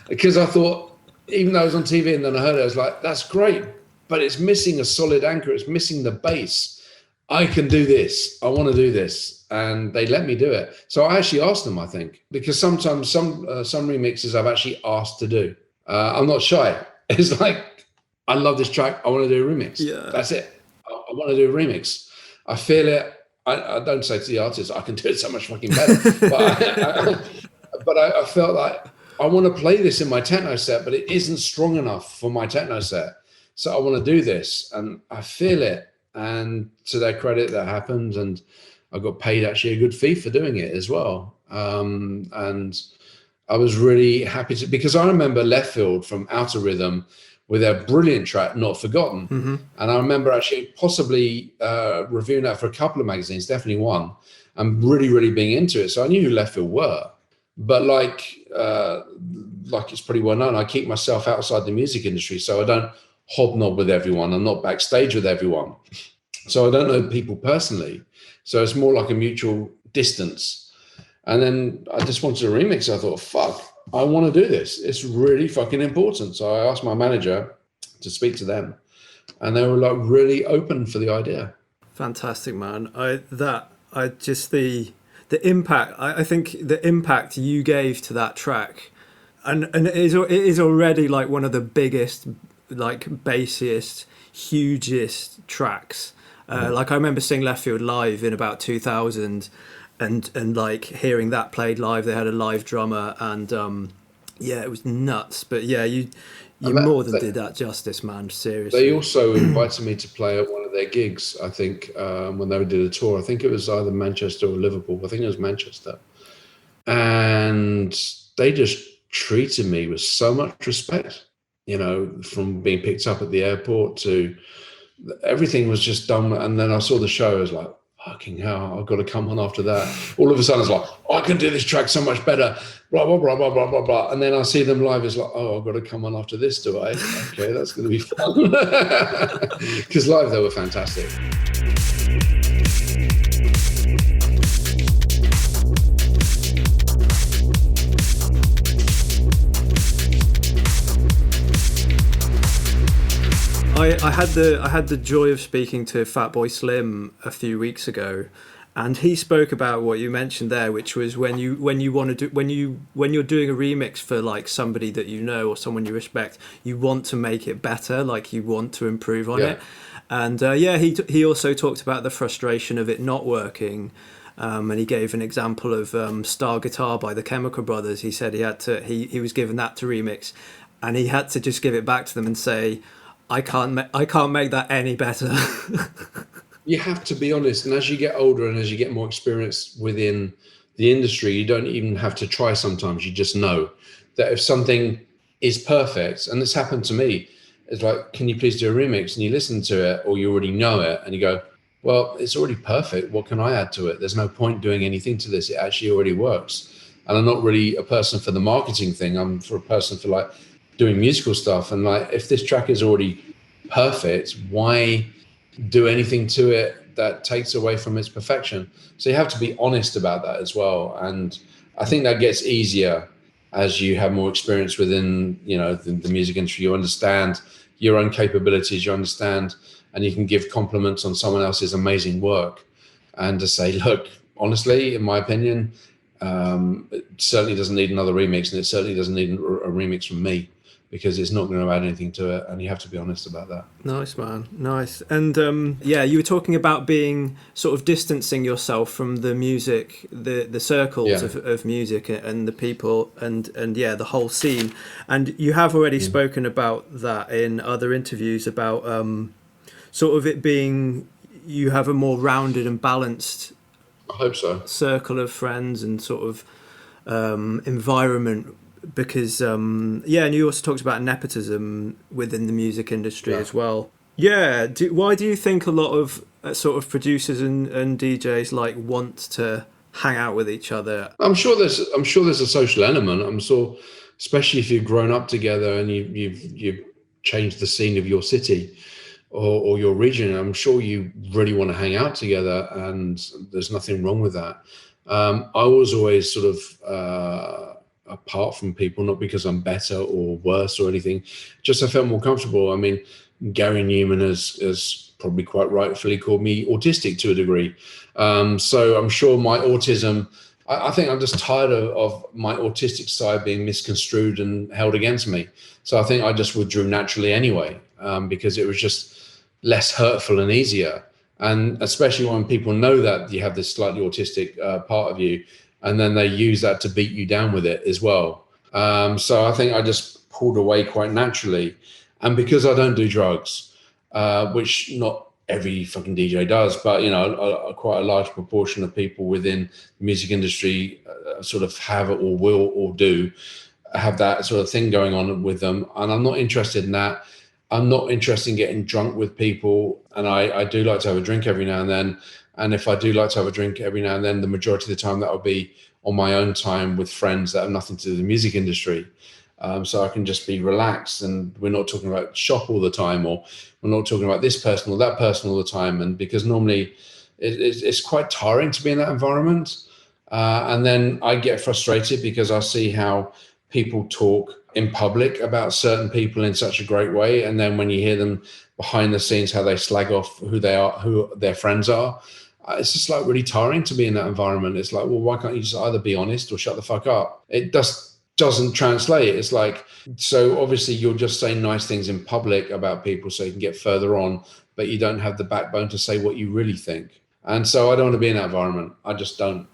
Because I thought, even though I was on TV and then I heard it, I was like, that's great, but it's missing a solid anchor. It's missing the bass. I can do this. I want to do this. And they let me do it. So I actually asked them, I think, because sometimes some remixes I've actually asked to do. I'm not shy. It's like, I love this track. I want to do a remix. Yeah. That's it. I want to do a remix. I feel it. I don't say to the artist, I can do it so much fucking better. But I felt like I want to play this in my techno set, but it isn't strong enough for my techno set. So I want to do this, and I feel it. And to their credit, that happened, and I got paid actually a good fee for doing it as well. And I was really happy to, because I remember Left Field from Outer Rhythm with their brilliant track, Not Forgotten. Mm-hmm. And I remember actually possibly reviewing that for a couple of magazines, definitely one, and really, really being into it. So I knew who Left Field were. But like it's pretty well known, I keep myself outside the music industry, so I don't hobnob with everyone. I'm not backstage with everyone. So I don't know people personally. So it's more like a mutual distance. And then I just wanted a remix. I thought, fuck, I want to do this. It's really fucking important. So I asked my manager to speak to them, and they were like really open for the idea. Fantastic, man. The impact, I think the impact you gave to that track, and it is already like one of the biggest, like bassiest, hugest tracks. Like I remember seeing Left Field live in about 2000, and like hearing that played live. They had a live drummer, and yeah, it was nuts. But yeah, you more than did that justice, man. Seriously. They also invited me to play at one of their gigs, I think, when they did a tour. I think it was either Manchester or Liverpool. I think it was Manchester. And they just treated me with so much respect, you know, from being picked up at the airport to everything was just done. And then I saw the show, I was like, fucking hell, I've got to come on after that. All of a sudden, it's like, I can do this track so much better, blah, blah, blah, blah, blah, blah, blah. And then I see them live, it's like, oh, I've got to come on after this, do I? Okay, that's going to be fun. Because live, they were fantastic. I had the joy of speaking to Fatboy Slim a few weeks ago, and he spoke about what you mentioned there, which was when you're doing a remix for like somebody that you know or someone you respect, you want to make it better, like you want to improve on it. And he also talked about the frustration of it not working, and he gave an example of Star Guitar by the Chemical Brothers. He said he was given that to remix, and he had to just give it back to them and say, I can't make that any better. You have to be honest, and as you get older and as you get more experience within the industry, you don't even have to try sometimes. You just know that if something is perfect, and this happened to me, it's like, can you please do a remix? And you listen to it, or you already know it, and you go, well, it's already perfect. What can I add to it? There's no point doing anything to this. It actually already works. And I'm not really a person for the marketing thing. I'm for a person for like doing musical stuff. And like, if this track is already perfect, why do anything to it that takes away from its perfection? So you have to be honest about that as well. And I think that gets easier as you have more experience within, the music industry. You understand your own capabilities, you understand, and you can give compliments on someone else's amazing work, and to say, look, honestly, in my opinion, it certainly doesn't need another remix, and it certainly doesn't need a remix from me, because it's not going to add anything to it, and you have to be honest about that. Nice, man. Nice. And you were talking about being sort of distancing yourself from the music, the circles of music and the people and the whole scene. And you have already spoken about that in other interviews about sort of it being, you have a more rounded and balanced, I hope so, circle of friends and sort of environment. Because and you also talked about nepotism within the music industry as well. Why do you think a lot of sort of producers and DJs like want to hang out with each other? I'm sure there's a social element. I'm sure, especially if you've grown up together and you've changed the scene of your city or your region. I'm sure you really want to hang out together, and there's nothing wrong with that. I was always sort of apart from people, not because I'm better or worse or anything, just I felt more comfortable. I mean, Gary Newman has probably quite rightfully called me autistic to a degree. So I'm sure my autism, I think I'm just tired of my autistic side being misconstrued and held against me. So I think I just withdrew naturally anyway, because it was just less hurtful and easier. And especially when people know that you have this slightly autistic part of you, and then they use that to beat you down with it as well. So I think I just pulled away quite naturally. And because I don't do drugs, which not every fucking DJ does, but, quite a large proportion of people within the music industry sort of have it or will or do have that sort of thing going on with them. And I'm not interested in that. I'm not interested in getting drunk with people. And I do like to have a drink every now and then. And if I do like to have a drink every now and then, the majority of the time that will be on my own time with friends that have nothing to do with the music industry. So I can just be relaxed, and we're not talking about shop all the time, or we're not talking about this person or that person all the time. And because normally it's quite tiring to be in that environment. And then I get frustrated because I see how people talk in public about certain people in such a great way. And then when you hear them behind the scenes, how they slag off who they are, who their friends are, it's just like really tiring to be in that environment. It's like, well, why can't you just either be honest or shut the fuck up? It just doesn't translate. It's like, so obviously you're just saying nice things in public about people so you can get further on, but you don't have the backbone to say what you really think. And so I don't want to be in that environment. I just don't.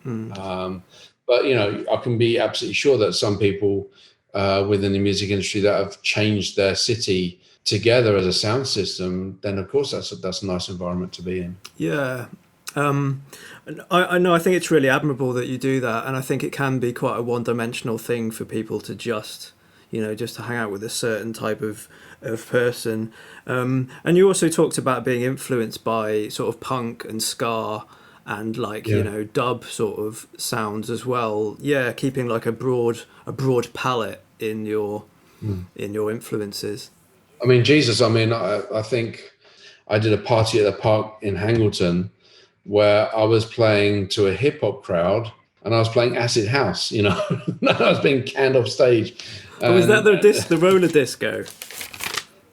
But, I can be absolutely sure that some people within the music industry that have changed their city together as a sound system, then of course that's a nice environment to be in. Yeah. I know, I think it's really admirable that you do that, and I think it can be quite a one-dimensional thing for people to just to hang out with a certain type of person. And you also talked about being influenced by sort of punk and ska and dub sort of sounds as well. Yeah, keeping like a broad palette in your influences. I mean, Jesus, I think I did a party at the park in Hangleton where I was playing to a hip hop crowd, and I was playing acid house, I was being canned off stage. Oh, was that the roller disco?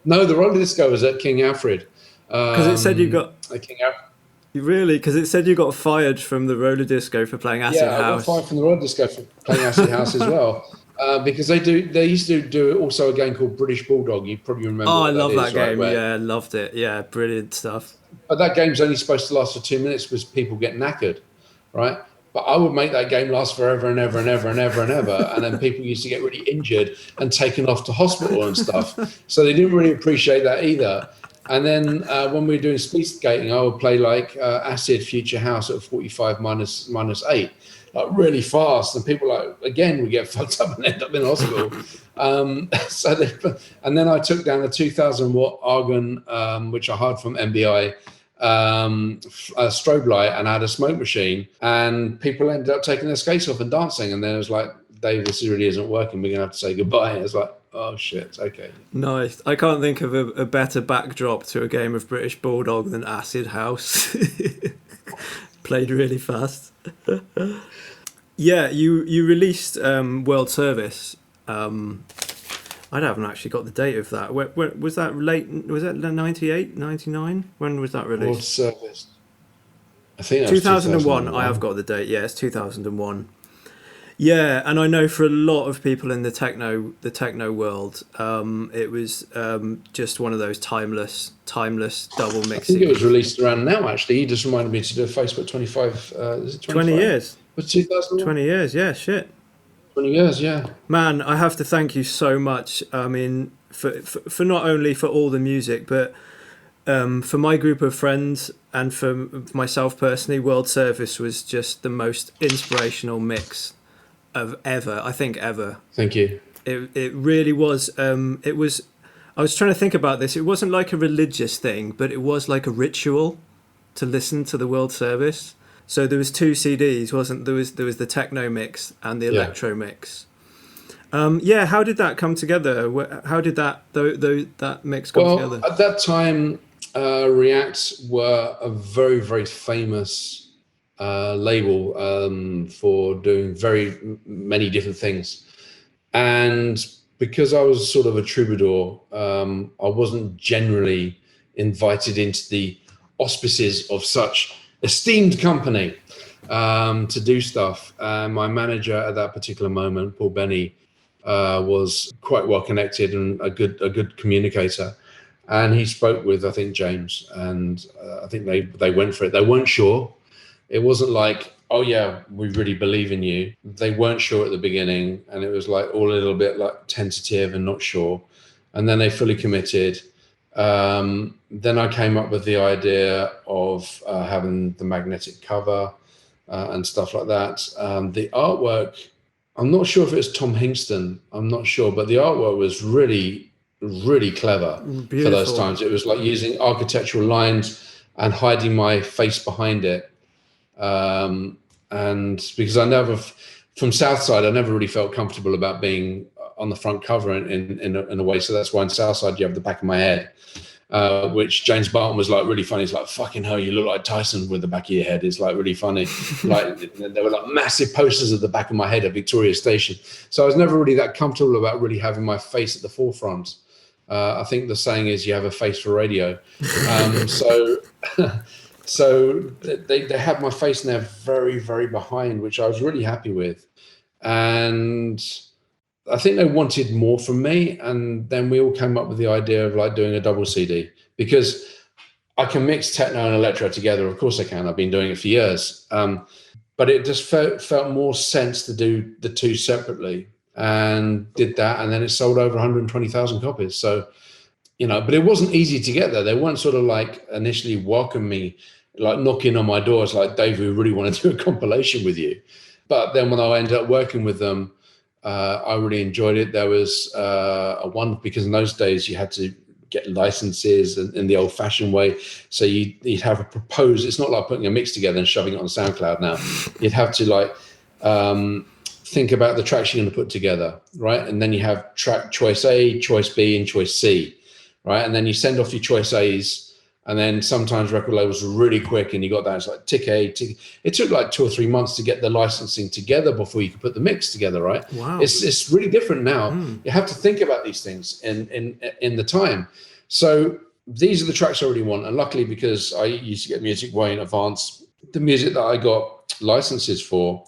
No, the roller disco was at King Alfred. Because it said you got... King Alfred. Really? Because it said you got fired from the roller disco for playing acid house. Yeah, I got fired from the roller disco for playing acid house as well. Because they used to do also a game called British Bulldog. You probably remember. Oh, I love that game. Right? Yeah, loved it. Yeah, brilliant stuff. But that game's only supposed to last for 2 minutes because people get knackered. right? But I would make that game last forever and ever and ever and ever and ever. And then people used to get really injured and taken off to hospital and stuff. So they didn't really appreciate that either. And then when we were doing speed skating, I would play like acid future house at 45 minus 8, like really fast. And people like, again, we get fucked up and end up in hospital. And then I took down a 2000 watt Argon, which I hired from MBI, a strobe light, and I had a smoke machine, and people ended up taking their skates off and dancing. And then it was like, Dave, this really isn't working. We're gonna have to say goodbye. It was like, oh shit, okay. Nice. I can't think of a better backdrop to a game of British Bulldog than Acid House. Played really fast. Yeah, you released World Service. I haven't actually got the date of that. When was that late? Was that 98, 99? When was that released? World Service. I think that 2001. I have got the date. Yeah, it's 2001. Yeah, and I know for a lot of people in the techno world, it was just one of those timeless double mixing. I think it was released around now. Actually, you just reminded me to do a Facebook 25. Is it 20 years? Was 2001? 20 years. Yeah, shit. 20 years, yeah. Man, I have to thank you so much. I mean, for not only for all the music, but for my group of friends and for myself personally, World Service was just the most inspirational mix of ever. I think ever. Thank you. It really was. It was. I was trying to think about this. It wasn't like a religious thing, but it was like a ritual to listen to the World Service. So there was 2 CDs, wasn't there? Was the techno mix and the electro mix. Yeah, how did that come together? How did that mix come together? Well, at that time, React were a very, very famous label for doing very many different things. And because I was sort of a troubadour, I wasn't generally invited into the auspices of such esteemed company to do stuff. My manager at that particular moment, Paul Benny, was quite well connected and a good communicator. And he spoke with, I think, James, and I think they went for it. They weren't sure. It wasn't like, oh yeah, we really believe in you. They weren't sure at the beginning, and it was like all a little bit like tentative and not sure. And then they fully committed. Then I came up with the idea of having the magnetic cover and stuff like that. The artwork, I'm not sure if it was Tom Hingston. I'm not sure, but the artwork was really, really clever. Beautiful. For those times. It was like using architectural lines and hiding my face behind it. And because from Southside, I never really felt comfortable about being on the front cover in a way. So that's why in Southside you have the back of my head, which James Barton was like really funny. He's like, fucking hell, you look like Tyson with the back of your head. It's like really funny. Like there were like massive posters of the back of my head at Victoria Station. So I was never really that comfortable about really having my face at the forefront. I think the saying is you have a face for radio. So they had my face in there very, very behind, which I was really happy with. And I think they wanted more from me. And then we all came up with the idea of like doing a double CD, because I can mix techno and electro together. Of course I can. I've been doing it for years. But it just felt more sense to do the two separately, and did that. And then it sold over 120,000 copies. So, but it wasn't easy to get there. They weren't sort of like initially welcome me, like knocking on my doors like, Dave, we really want to do a compilation with you. But then when I ended up working with them, I really enjoyed it. There was because in those days you had to get licenses in the old fashioned way. So you'd have a proposed, it's not like putting a mix together and shoving it on SoundCloud now. You'd have to like think about the tracks you're going to put together, right? And then you have track choice A, choice B, and choice C, right? And then you send off your choice A's. And then sometimes record labels were really quick, and you got that. It's like tick A, tick. It took like 2 or 3 months to get the licensing together before you could put the mix together, right? Wow. It's really different now. You have to think about these things in the time. So these are the tracks I really want. And luckily, because I used to get music way in advance, the music that I got licenses for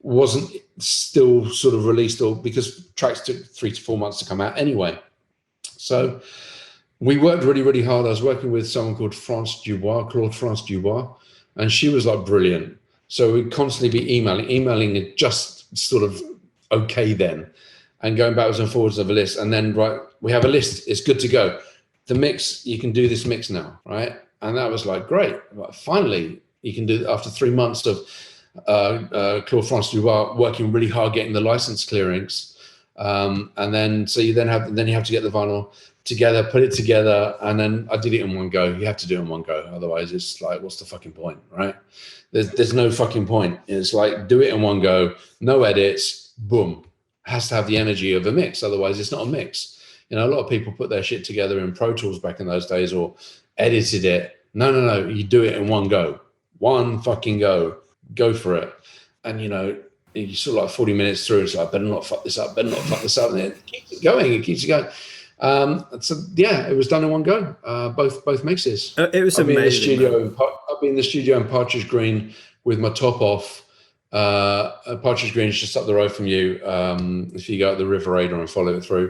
wasn't still sort of released, or because tracks took 3 to 4 months to come out anyway. So we worked really, really hard. I was working with someone called Claude France Dubois, and she was like brilliant. So we'd constantly be emailing it just sort of okay then, and going backwards and forwards of a list. And then, right, we have a list, it's good to go. The mix, you can do this mix now, right? And that was like, great. Like, finally, you can do, after 3 months of Claude France Dubois working really hard getting the license clearings. And then, so you have to get the vinyl together, put it together, and then I did it in one go. You have to do it in one go. Otherwise, it's like, what's the fucking point, right? There's no fucking point. It's like, do it in one go, no edits, boom. Has to have the energy of a mix. Otherwise, it's not a mix. You know, a lot of people put their shit together in Pro Tools back in those days or edited it. No. You do it in one go. One fucking go. Go for it. And, you know, you sort of like 40 minutes through, it's like, better not fuck this up. And it keeps it going. It keeps it going. So, yeah, it was done in one go. Both mixes. It was amazing. I've been in the studio in Partridge Green with my top off. Partridge Green is just up the road from you. If you go up the River Ada and follow it through,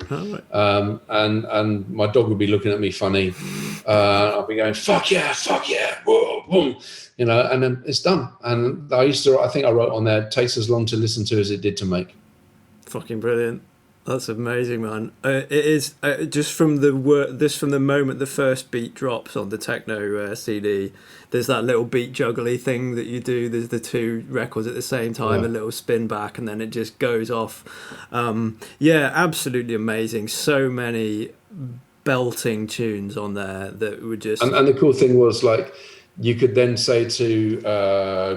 and my dog would be looking at me funny. I'll be going, fuck yeah, whoa, boom, you know, and then it's done. And I think I wrote on there, takes as long to listen to as it did to make. Fucking brilliant. That's amazing, man. It is just from the moment the first beat drops on the techno CD. There's that little beat juggly thing that you do. There's the two records at the same time, a little spin back, and then it just goes off. Yeah, absolutely amazing. So many belting tunes on there that were just. And the cool thing was, like, you could then say to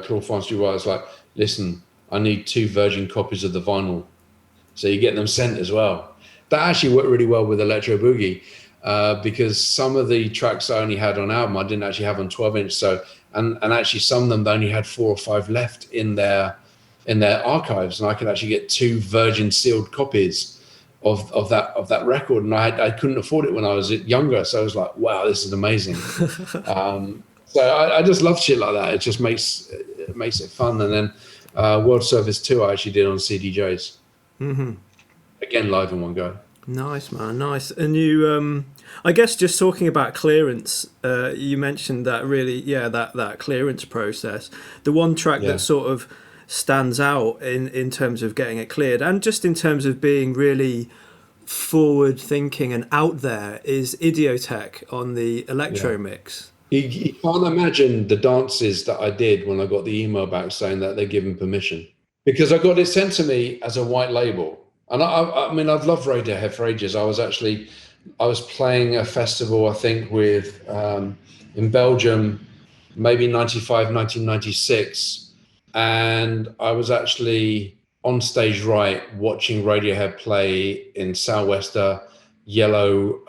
Claude France Dubois, like, listen, I need 2 virgin copies of the vinyl. So you get them sent as well. That actually worked really well with Electro Boogie because some of the tracks I only had on album, I didn't actually have on 12-inch. So, and actually some of them, they only had 4 or 5 left in their archives, and I could actually get 2 virgin sealed copies of that record. And I couldn't afford it when I was younger, so I was like, wow, this is amazing. So I just love shit like that. It just makes it fun. And then World Service 2 I actually did on CDJs. Mm-hmm. Again, live in one go. Nice, man, nice. And you, I guess, just talking about clearance, you mentioned that really, that clearance process. The one track that sort of stands out in terms of getting it cleared, and just in terms of being really forward thinking and out there, is Idiotech on the Electro mix. You can't imagine the dances that I did when I got the email back saying that they're given permission. Because I got it sent to me as a white label. And I mean, I've loved Radiohead for ages. I was playing a festival, I think, with in Belgium, maybe 1996. And I was actually on stage right watching Radiohead play in Sou'wester yellow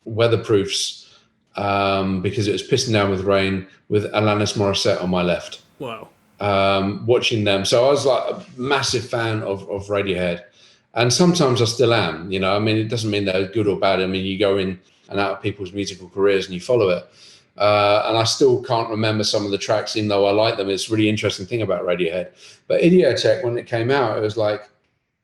weatherproofs because it was pissing down with rain, with Alanis Morissette on my left. Wow. Watching them. So I was like a massive fan of Radiohead, and sometimes I still am, you know. I mean, it doesn't mean they're good or bad. I mean, you go in and out of people's musical careers and you follow it. And I still can't remember some of the tracks, even though I like them. It's a really interesting thing about Radiohead. But Idiotech, when it came out, it was like,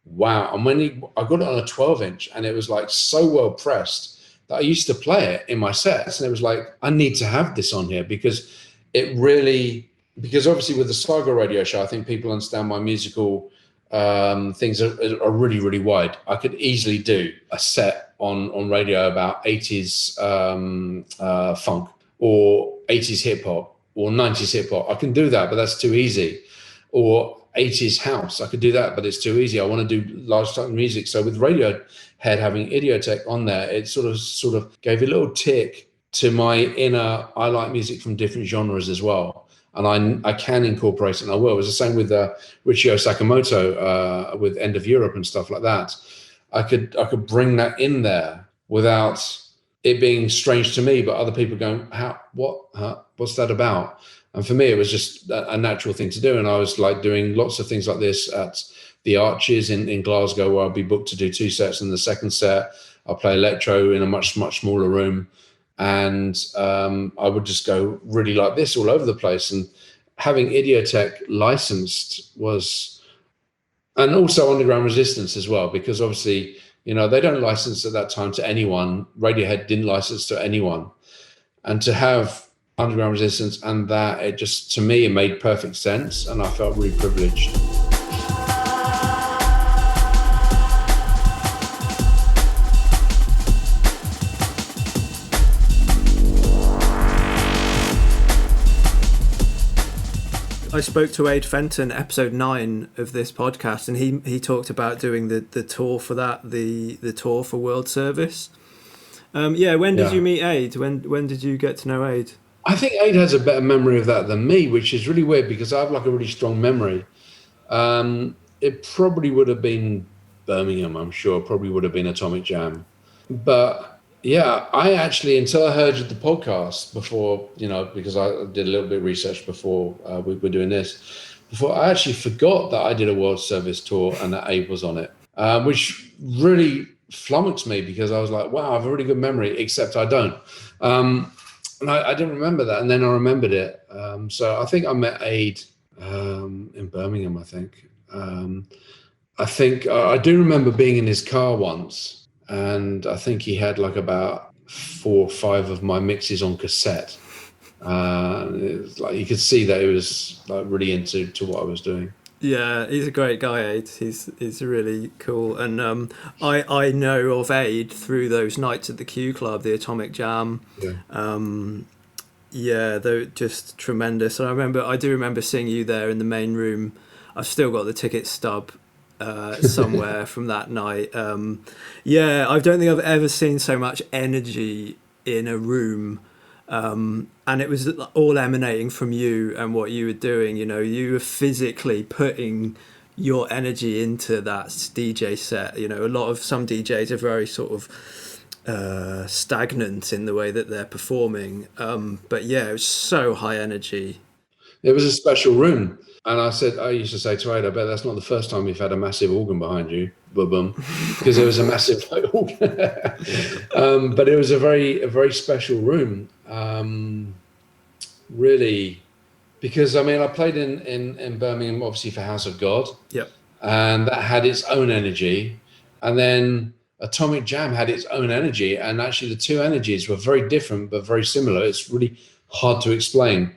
wow. And when I got it on a 12-inch, and it was like so well pressed that I used to play it in my sets, and it was like, I need to have this on here because it really. Because obviously with the Sligo radio show, I think people understand my musical things are really, really wide. I could easily do a set on radio about 80s funk or 80s hip hop or 90s hip hop. I can do that, but that's too easy. Or 80s house, I could do that, but it's too easy. I want to do large type music. So with Radiohead having Idiotech on there, it sort of gave a little tick to my inner, I like music from different genres as well. And I can incorporate it, and I will. It was the same with Richio Sakamoto with End of Europe and stuff like that. I could bring that in there without it being strange to me, but other people going, what's that about? And for me, it was just a natural thing to do. And I was like doing lots of things like this at the Arches in Glasgow, where I'll be booked to do 2 sets. And the second set, I'll play Electro in a much, much smaller room. And I would just go really like this all over the place. And having Idiotech licensed was, and also Underground Resistance as well, because obviously, you know, they don't license at that time to anyone. Radiohead didn't license to anyone. And to have underground resistance, and that it just, to me, it made perfect sense, and I felt really privileged. I spoke to Aid Fenton, episode 9 of this podcast, and he talked about doing the tour for that, the tour for World Service. When did you meet Aid? When did you get to know Aid? I think Aid has a better memory of that than me, which is really weird because I have like a really strong memory. It probably would have been Birmingham, I'm sure. Probably would have been Atomic Jam. But yeah, I actually, until I heard the podcast before, because I did a little bit of research before we were doing this, before I actually forgot that I did a World Service tour and that Aid was on it, which really flummoxed me because I was like, wow, I have a really good memory, except I don't. And I didn't remember that, and then I remembered it. So I think I met Aid in Birmingham, I think. I do remember being in his car once, and I think he had like about 4 or 5 of my mixes on cassette. It was like you could see that he was like really into what I was doing. Yeah, he's a great guy, Aid. He's really cool, and I know of Aid through those nights at the Q Club, the Atomic Jam. They're just tremendous. And I do remember seeing you there in the main room. I've still got the ticket stub somewhere from that night. I don't think I've ever seen so much energy in a room. And it was all emanating from you and what you were doing. You were physically putting your energy into that DJ set. Some DJs are very sort of stagnant in the way that they're performing. But yeah, it was so high energy. It was a special room. And I used to say to Aid, I bet that's not the first time you've had a massive organ behind you, boom, because it was a massive organ. But it was a very special room, really, because I played in Birmingham, obviously for House of God. Yep. And that had its own energy. And then Atomic Jam had its own energy. And actually the two energies were very different, but very similar. It's really hard to explain.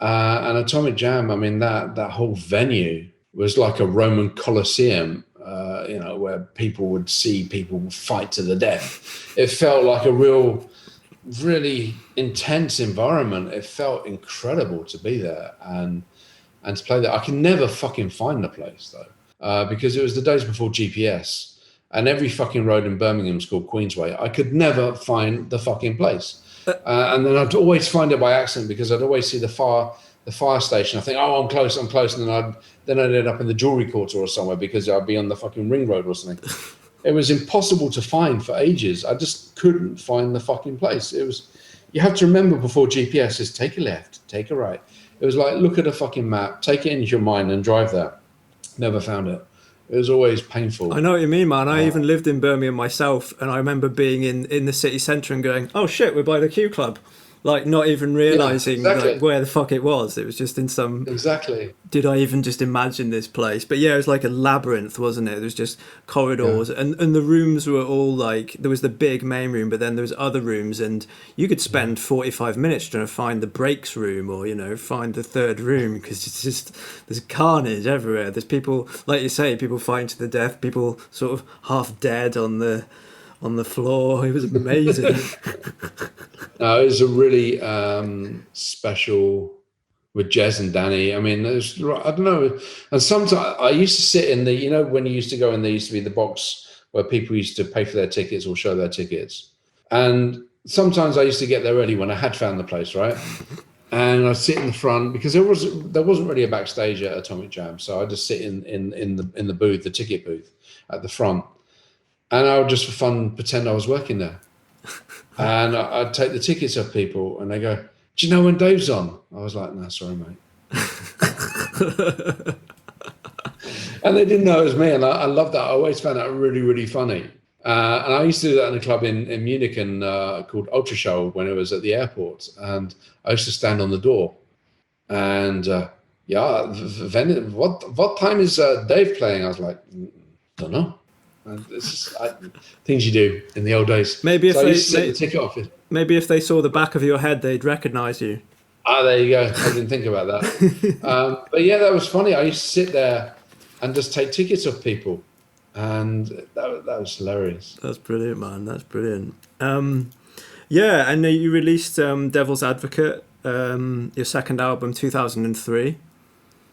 And Atomic Jam, that whole venue was like a Roman Colosseum, where people would see people fight to the death. It felt like a really intense environment. It felt incredible to be there and to play there. I can never fucking find the place though, because it was the days before GPS, and every fucking road in Birmingham is called Queensway. I could never find the fucking place. And then I'd always find it by accident because I'd always see the fire station. I think, oh, I'm close, and then I'd end up in the jewelry quarter or somewhere because I'd be on the fucking ring road or something. It was impossible to find for ages. I just couldn't find the fucking place. You have to remember before GPS is take a left, take a right. It was like, look at a fucking map, take it into your mind and drive there. Never found it. It was always painful. I know what you mean, man. I even lived in Birmingham myself, and I remember being in the city centre and going, oh shit, we're by the Q Club. Like, not even realising like where the fuck it was. It was just in some... Exactly. Did I even just imagine this place? But yeah, it was like a labyrinth, wasn't it? There was just corridors, and the rooms were all like... There was the big main room, but then there was other rooms, and you could spend 45 minutes trying to find the breaks room or, find the third room, because it's just... There's carnage everywhere. There's people, like you say, people fighting to the death, people sort of half dead on the floor. It was amazing. No, it was a really special with Jez and Danny. I don't know. And sometimes I used to sit in the, when you used to go in, there used to be the box where people used to pay for their tickets or show their tickets. And sometimes I used to get there early when I had found the place, right? And I'd sit in the front because there wasn't really a backstage at Atomic Jam. So I just sit in the booth, the ticket booth at the front. And I would just for fun pretend I was working there. And I'd take the tickets off people and they go, do you know when Dave's on? I was like, no, sorry, mate. And they didn't know it was me. And I loved that. I always found that really, really funny. And I used to do that in a club in Munich called Ultra Show when it was at the airport. And I used to stand on the door. And what time is Dave playing? I was like, don't know. And it's just things you do in the old days. Maybe if so I they used to sit the ticket office. Maybe if they saw the back of your head, they'd recognise you. There you go. I didn't think about that. But yeah, that was funny. I used to sit there and just take tickets off people, and that was hilarious. That's brilliant, man. That's brilliant. Yeah, and you released Devil's Advocate, your second album, 2003.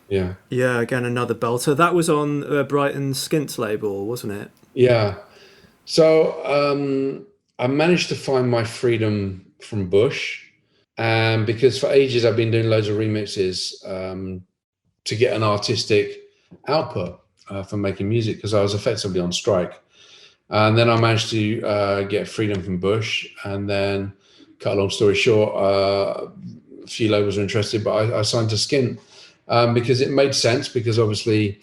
Yeah. Yeah, again, another belter. That was on Brighton's Skint label, wasn't it? Yeah. So I managed to find my freedom from Bush, because for ages I've been doing loads of remixes to get an artistic output from making music, because I was effectively on strike. And then I managed to get freedom from Bush, and then, cut a long story short, a few labels were interested, but I signed to Skint because it made sense, because obviously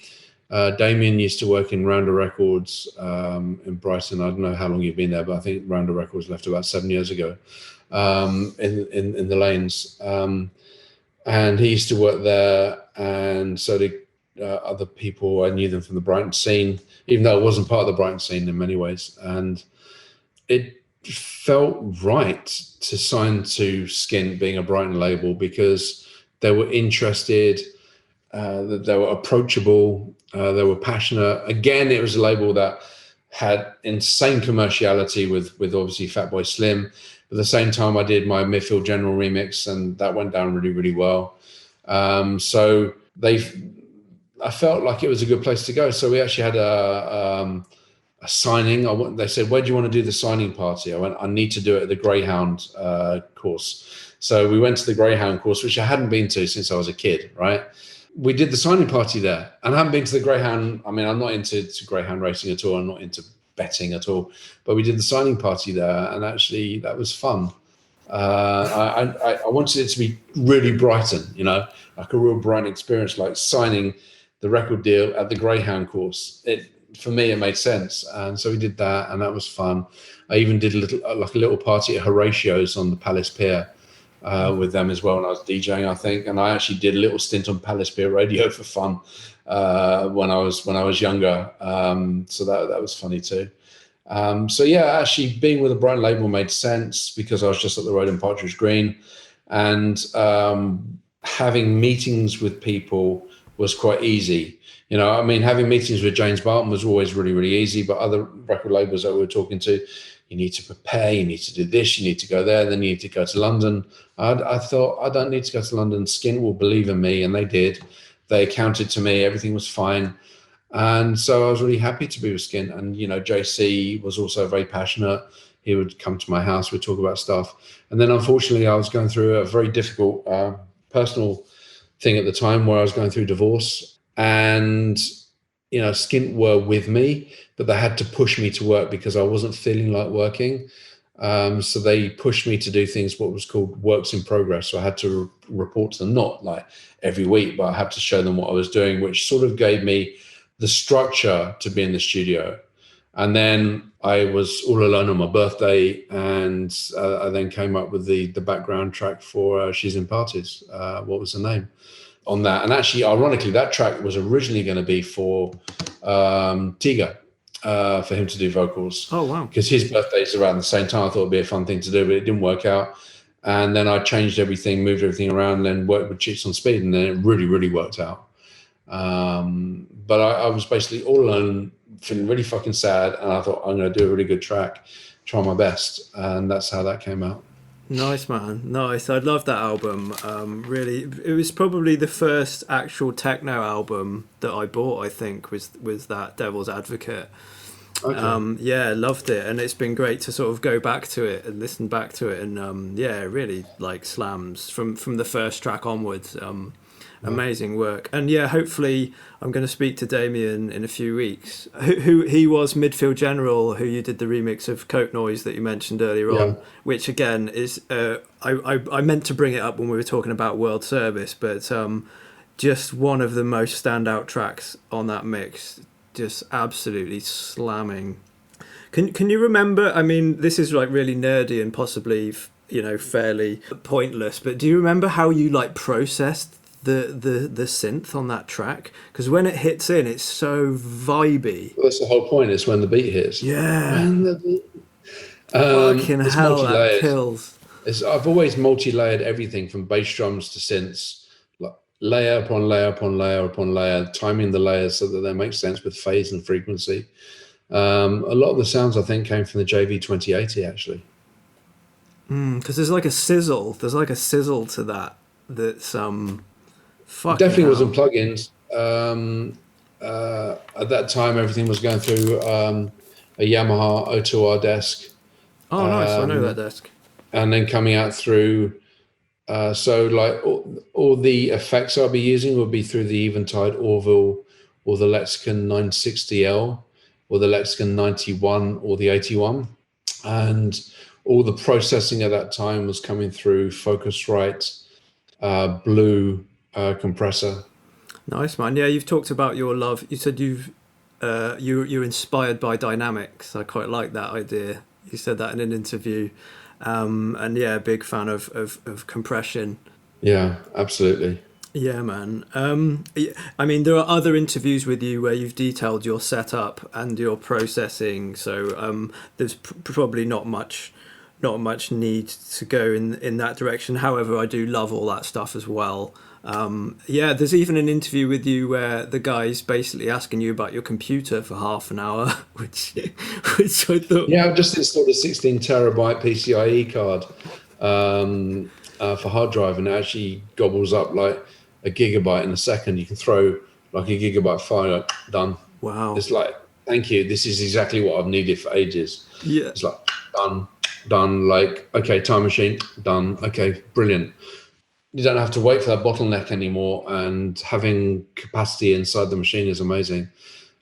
Damien used to work in Rounder Records in Brighton. I don't know how long you've been there, but I think Rounder Records left about 7 years ago in the lanes. And he used to work there, and so did other people. I knew them from the Brighton scene, even though it wasn't part of the Brighton scene in many ways. And it felt right to sign to Skint, being a Brighton label, because they were interested, they were approachable, they were passionate. Again, it was a label that had insane commerciality with obviously Fatboy Slim. At the same time, I did my Midfield General remix, and that went down really, really well. So I felt like it was a good place to go. So we actually had a signing. They said, "Where do you want to do the signing party?" I went, "I need to do it at the Greyhound course." So we went to the Greyhound course, which I hadn't been to since I was a kid, right? We did the signing party there, and I haven't been to the Greyhound. I mean, I'm not into Greyhound racing at all. I'm not into betting at all, but we did the signing party there, and actually that was fun. I wanted it to be really Brighton, like a real Brighton experience, like signing the record deal at the Greyhound course. For me, it made sense, and so we did that, and that was fun. I even did a little party at Horatio's on the Palace Pier with them as well, and I was DJing, I think, and I actually did a little stint on Palace Pier Radio for fun when I was younger. So that was funny too. So yeah, actually being with a Brighton label made sense, because I was just up the road in Partridge Green, and having meetings with people was quite easy. Having meetings with James Barton was always really, really easy, but other record labels that we were talking to, you need to prepare, you need to do this, you need to go there, then you need to go to London. I thought, I don't need to go to London. Skint will believe in me, and they did. They accounted to me, everything was fine. And so I was really happy to be with Skint. And, JC was also very passionate. He would come to my house, we'd talk about stuff. And then unfortunately, I was going through a very difficult personal thing at the time, where I was going through divorce. And, Skint were with me, but they had to push me to work because I wasn't feeling like working. So they pushed me to do things, what was called works in progress. So I had to report to them, not like every week, but I had to show them what I was doing, which sort of gave me the structure to be in the studio. And then I was all alone on my birthday, and I then came up with the background track for She's in Parties. What was the name on that? And actually, ironically, that track was originally going to be for Tiga, for him to do vocals. Oh, wow. Because his birthday's around the same time. I thought it'd be a fun thing to do, but it didn't work out. And then I changed everything, moved everything around, and then worked with Chicks on Speed, and then it really, really worked out. But I was basically all alone, feeling really fucking sad, and I thought, I'm going to do a really good track, try my best, and that's how that came out. Nice, man. Nice. I love that album. Really, it was probably the first actual techno album that I bought, I think, was that Devil's Advocate. Okay. Yeah, loved it, and it's been great to sort of go back to it and listen back to it, and yeah, really like slams from the first track onwards. Amazing work. And yeah, hopefully I'm going to speak to Damien in a few weeks. Who he was Midfield General, who you did the remix of Coke Noise that you mentioned earlier on, which again is I meant to bring it up when we were talking about World Service, but just one of the most standout tracks on that mix, just absolutely slamming. Can you remember, I mean, this is like really nerdy and possibly fairly pointless, but do you remember how you like processed the synth on that track, because when it hits in, it's so vibey. Well, that's the whole point. It's when the beat hits. Yeah. When the beat. Fucking It's hell, that multi-layered. kills. I've always multi-layered everything from bass drums to synths, like layer upon layer upon layer upon layer, timing the layers so that they make sense with phase and frequency. A lot of the sounds I think came from the JV 2080 actually. Because there's like a sizzle. There's like a sizzle to that. That's fucking Definitely hell. wasn't plugins. At that time, everything was going through a Yamaha O2R desk. Oh, nice. I know that desk. And then coming out through, so like all the effects I'll be using will be through the Eventide Orville or the Lexicon 960L or the Lexicon 91 or the 81. And all the processing at that time was coming through Focusrite Blue compressor. Nice, man. Yeah, you've talked about your love. You said you're inspired by dynamics. I quite like that idea. You said that in an interview. And yeah, big fan of compression. Yeah, absolutely. Yeah, man. I mean, there are other interviews with you where you've detailed your setup and your processing. So there's probably not much need to go in that direction. However, I do love all that stuff as well. Yeah, there's even an interview with you where the guy's basically asking you about your computer for half an hour, which I thought... Yeah, I've just installed a 16 terabyte PCIe card for hard drive, and it actually gobbles up like a gigabyte in a second. You can throw like a gigabyte file, like, done. Wow. It's like, thank you. This is exactly what I've needed for ages. Yeah. It's like, done. Like, okay, time machine, done. Okay, brilliant. You don't have to wait for that bottleneck anymore, and having capacity inside the machine is amazing.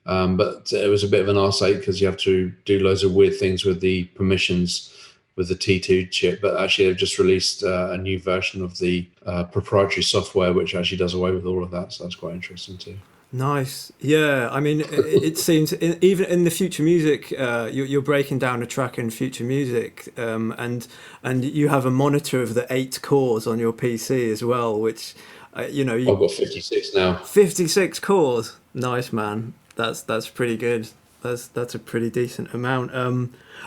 But it was a bit of an arse ache because you have to do loads of weird things with the permissions with the T2 chip. But actually, they've just released a new version of the proprietary software, which actually does away with all of that. So that's quite interesting too. Nice. Yeah, I mean, it seems even in the Future Music, you're breaking down a track in Future Music, and you have a monitor of the 8 cores on your PC as well, which I've got 56 now. 56 cores. Nice, man. That's pretty good. That's a pretty decent amount.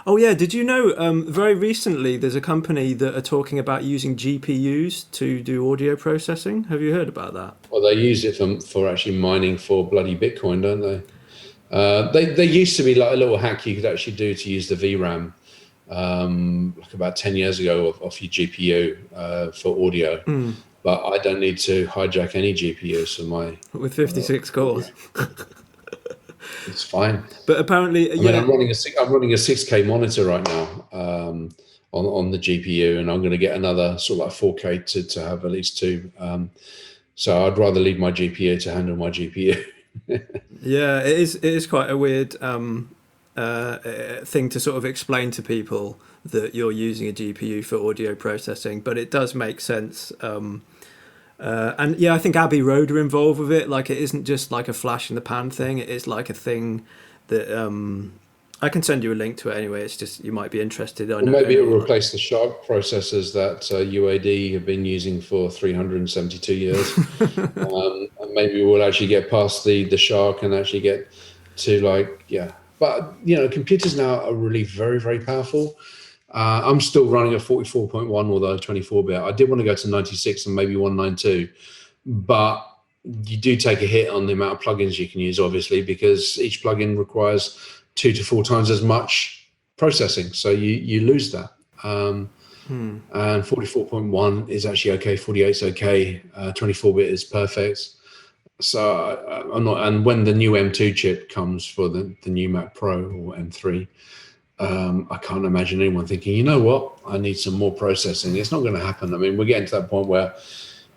Oh yeah, did you know very recently there's a company that are talking about using GPUs to do audio processing? Have you heard about that? Well, they use it for actually mining for bloody Bitcoin, don't they? They used to be like a little hack you could actually do to use the VRAM, like about 10 years ago off your GPU for audio. But I don't need to hijack any GPUs for my... With 56 cores. It's fine. But apparently, I mean, I'm running a 6K monitor right now on the GPU, and I'm going to get another sort of like 4K to have at least 2. So I'd rather leave my GPU to handle my GPU. Yeah, it is quite a weird thing to sort of explain to people that you're using a GPU for audio processing, but it does make sense. And yeah, I think Abbey Road are involved with it. Like, it isn't just like a flash in the pan thing. It is like a thing that I can send you a link to it anyway. It's just, you might be interested. I know maybe it will replace the Shark processors that UAD have been using for 372 years. And maybe we'll actually get past the Shark and actually get to like, yeah. But, computers now are really very, very powerful. I'm still running a 44.1, although 24-bit. I did want to go to 96 and maybe 192, but you do take a hit on the amount of plugins you can use, obviously, because each plugin requires 2 to 4 times as much processing. So you lose that. And 44.1 is actually okay. 48 is okay. 24-bit is perfect. So I'm not. And when the new M2 chip comes for the new Mac Pro or M3, I can't imagine anyone thinking, you know what, I need some more processing. It's not going to happen. I mean, we're getting to that point where,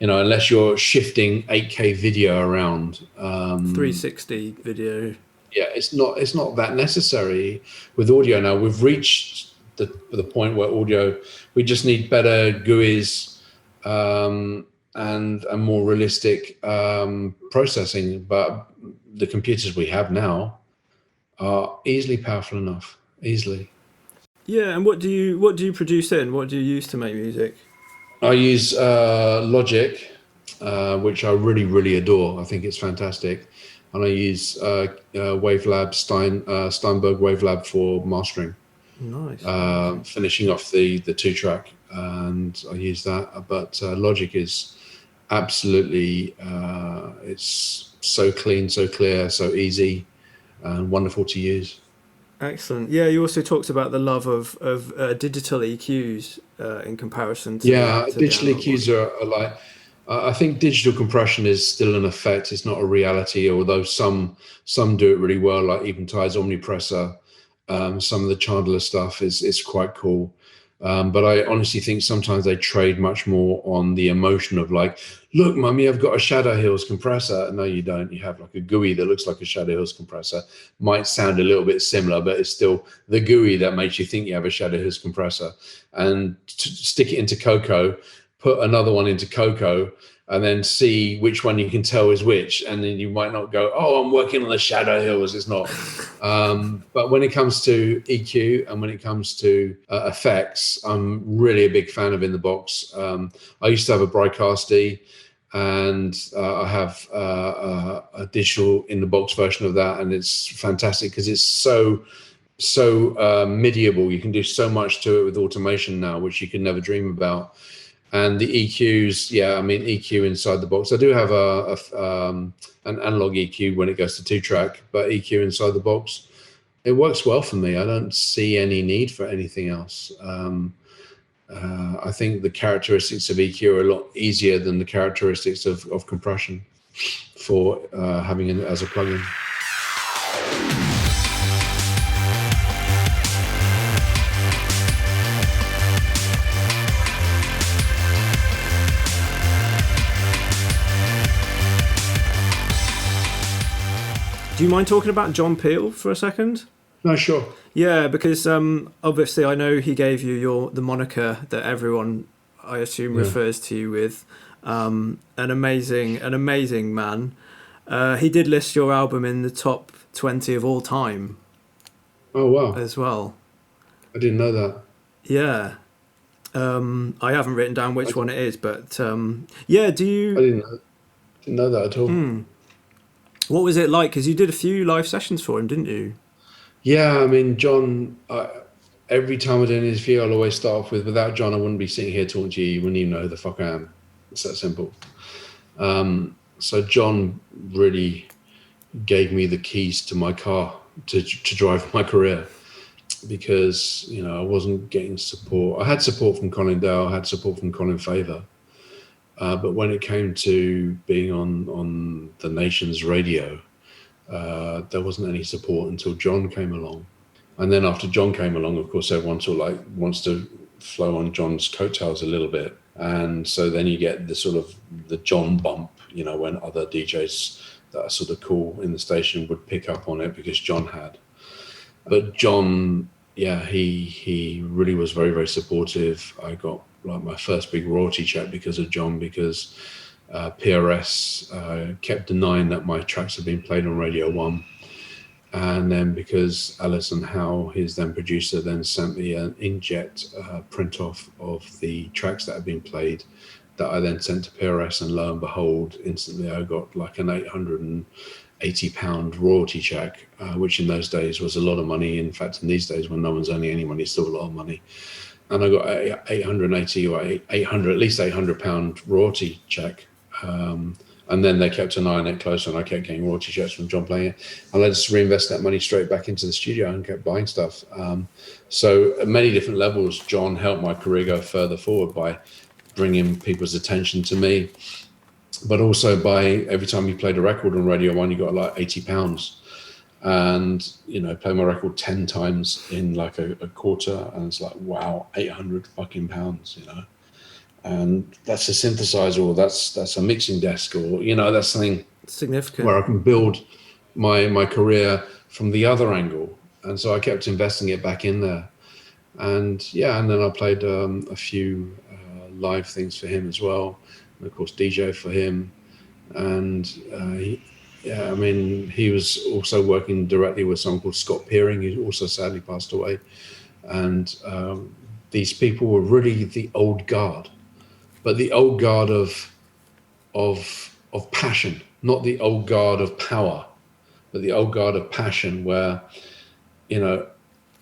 unless you're shifting 8K video around, 360 video. Yeah, it's not that necessary with audio now. We've reached the point where audio, we just need better GUIs and more realistic processing. But the computers we have now are easily powerful enough. Easily. Yeah, and what do you produce in? What do you use to make music? I use Logic which I really, really adore. I think it's fantastic. And I use Wavelab, Steinberg Wavelab for mastering. Nice. Finishing off the 2-track, and I use that. But Logic is absolutely, it's so clean, so clear, so easy, and wonderful to use. Excellent. Yeah, you also talked about the love of digital EQs in comparison to digital the EQs are like, I think digital compression is still an effect. It's not a reality, although some do it really well, like Eventide's Omnipressor. Some of the Chandler stuff is quite cool. But I honestly think sometimes they trade much more on the emotion of like, look, mummy, I've got a Shadow Hills compressor. No, you don't. You have like a GUI that looks like a Shadow Hills compressor. Might sound a little bit similar, but it's still the GUI that makes you think you have a Shadow Hills compressor. And stick it into Coco, put another one into Coco, and then see which one you can tell is which. And then you might not go, oh, I'm working on the Shadow Hills. It's not. But when it comes to EQ and when it comes to effects, I'm really a big fan of in the box. I used to have a Brightcast D, and I have a digital in the box version of that. And it's fantastic because it's so MIDIable. You can do so much to it with automation now, which you could never dream about. And the EQs, EQ inside the box. I do have an analog EQ when it goes to 2-track, but EQ inside the box, it works well for me. I don't see any need for anything else. I think the characteristics of EQ are a lot easier than the characteristics of compression for having it as a plugin. Do you mind talking about John Peel for a second? No, sure. Yeah, because obviously I know he gave you the moniker that everyone, I assume, refers to you with. An amazing man. He did list your album in the top 20 of all time. Oh, wow. As well. I didn't know that. Yeah. I haven't written down which one it is, but do you... I didn't know that at all. What was it like? Because you did a few live sessions for him, didn't you? Yeah, I mean, John, every time I do an interview, I'll always start off with, without John, I wouldn't be sitting here talking to you. You wouldn't even know who the fuck I am. It's that simple. So John really gave me the keys to my car to drive my career, because, I wasn't getting support. I had support from Colin Dale, I had support from Colin Favor. But when it came to being on the nation's radio, there wasn't any support until John came along. And then after John came along, of course, everyone sort of like wants to flow on John's coattails a little bit. And so then you get the John bump, when other DJs that are sort of cool in the station would pick up on it because John had. But John, he really was very, very supportive. I got like my first big royalty check because of John, because PRS kept denying that my tracks had been played on Radio 1. And then because Alison Howe, his then producer, then sent me an inkjet print off of the tracks that had been played, that I then sent to PRS, and lo and behold, instantly I got like an £880 royalty check, which in those days was a lot of money. In fact, in these days when no one's earning any money, it's still a lot of money. And I got 880 or 800, at least £800 royalty check. And then they kept an eye on it closer, and I kept getting royalty checks from John playing it. And I just reinvest that money straight back into the studio and kept buying stuff. So at many different levels, John helped my career go further forward by bringing people's attention to me, but also by every time you played a record on Radio 1, you got like £80. And, play my record 10 times in like a quarter, and it's like, wow, 800 fucking pounds, And that's a synthesizer, or that's a mixing desk, or that's something significant where I can build my career from the other angle. And so I kept investing it back in there, and then I played a few live things for him as well, and of course DJ for him. And he was also working directly with someone called Scott Peering, who also sadly passed away. And these people were really the old guard. But the old guard of of passion, not the old guard of power, but the old guard of passion, where, you know,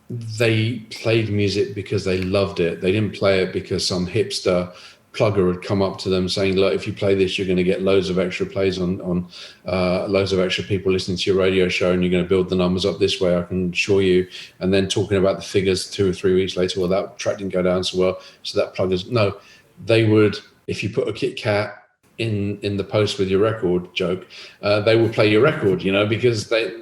they played music because they loved it. They didn't play it because some hipster plugger had come up to them saying, look, if you play this, you're going to get loads of extra plays on loads of extra people listening to your radio show, and you're going to build the numbers up this way, I can assure you. And then talking about the figures 2 or 3 weeks later, well, that track didn't go down so well, so that plugger's... No, they would, if you put a Kit Kat in the post with your record joke, they will play your record, you know, because they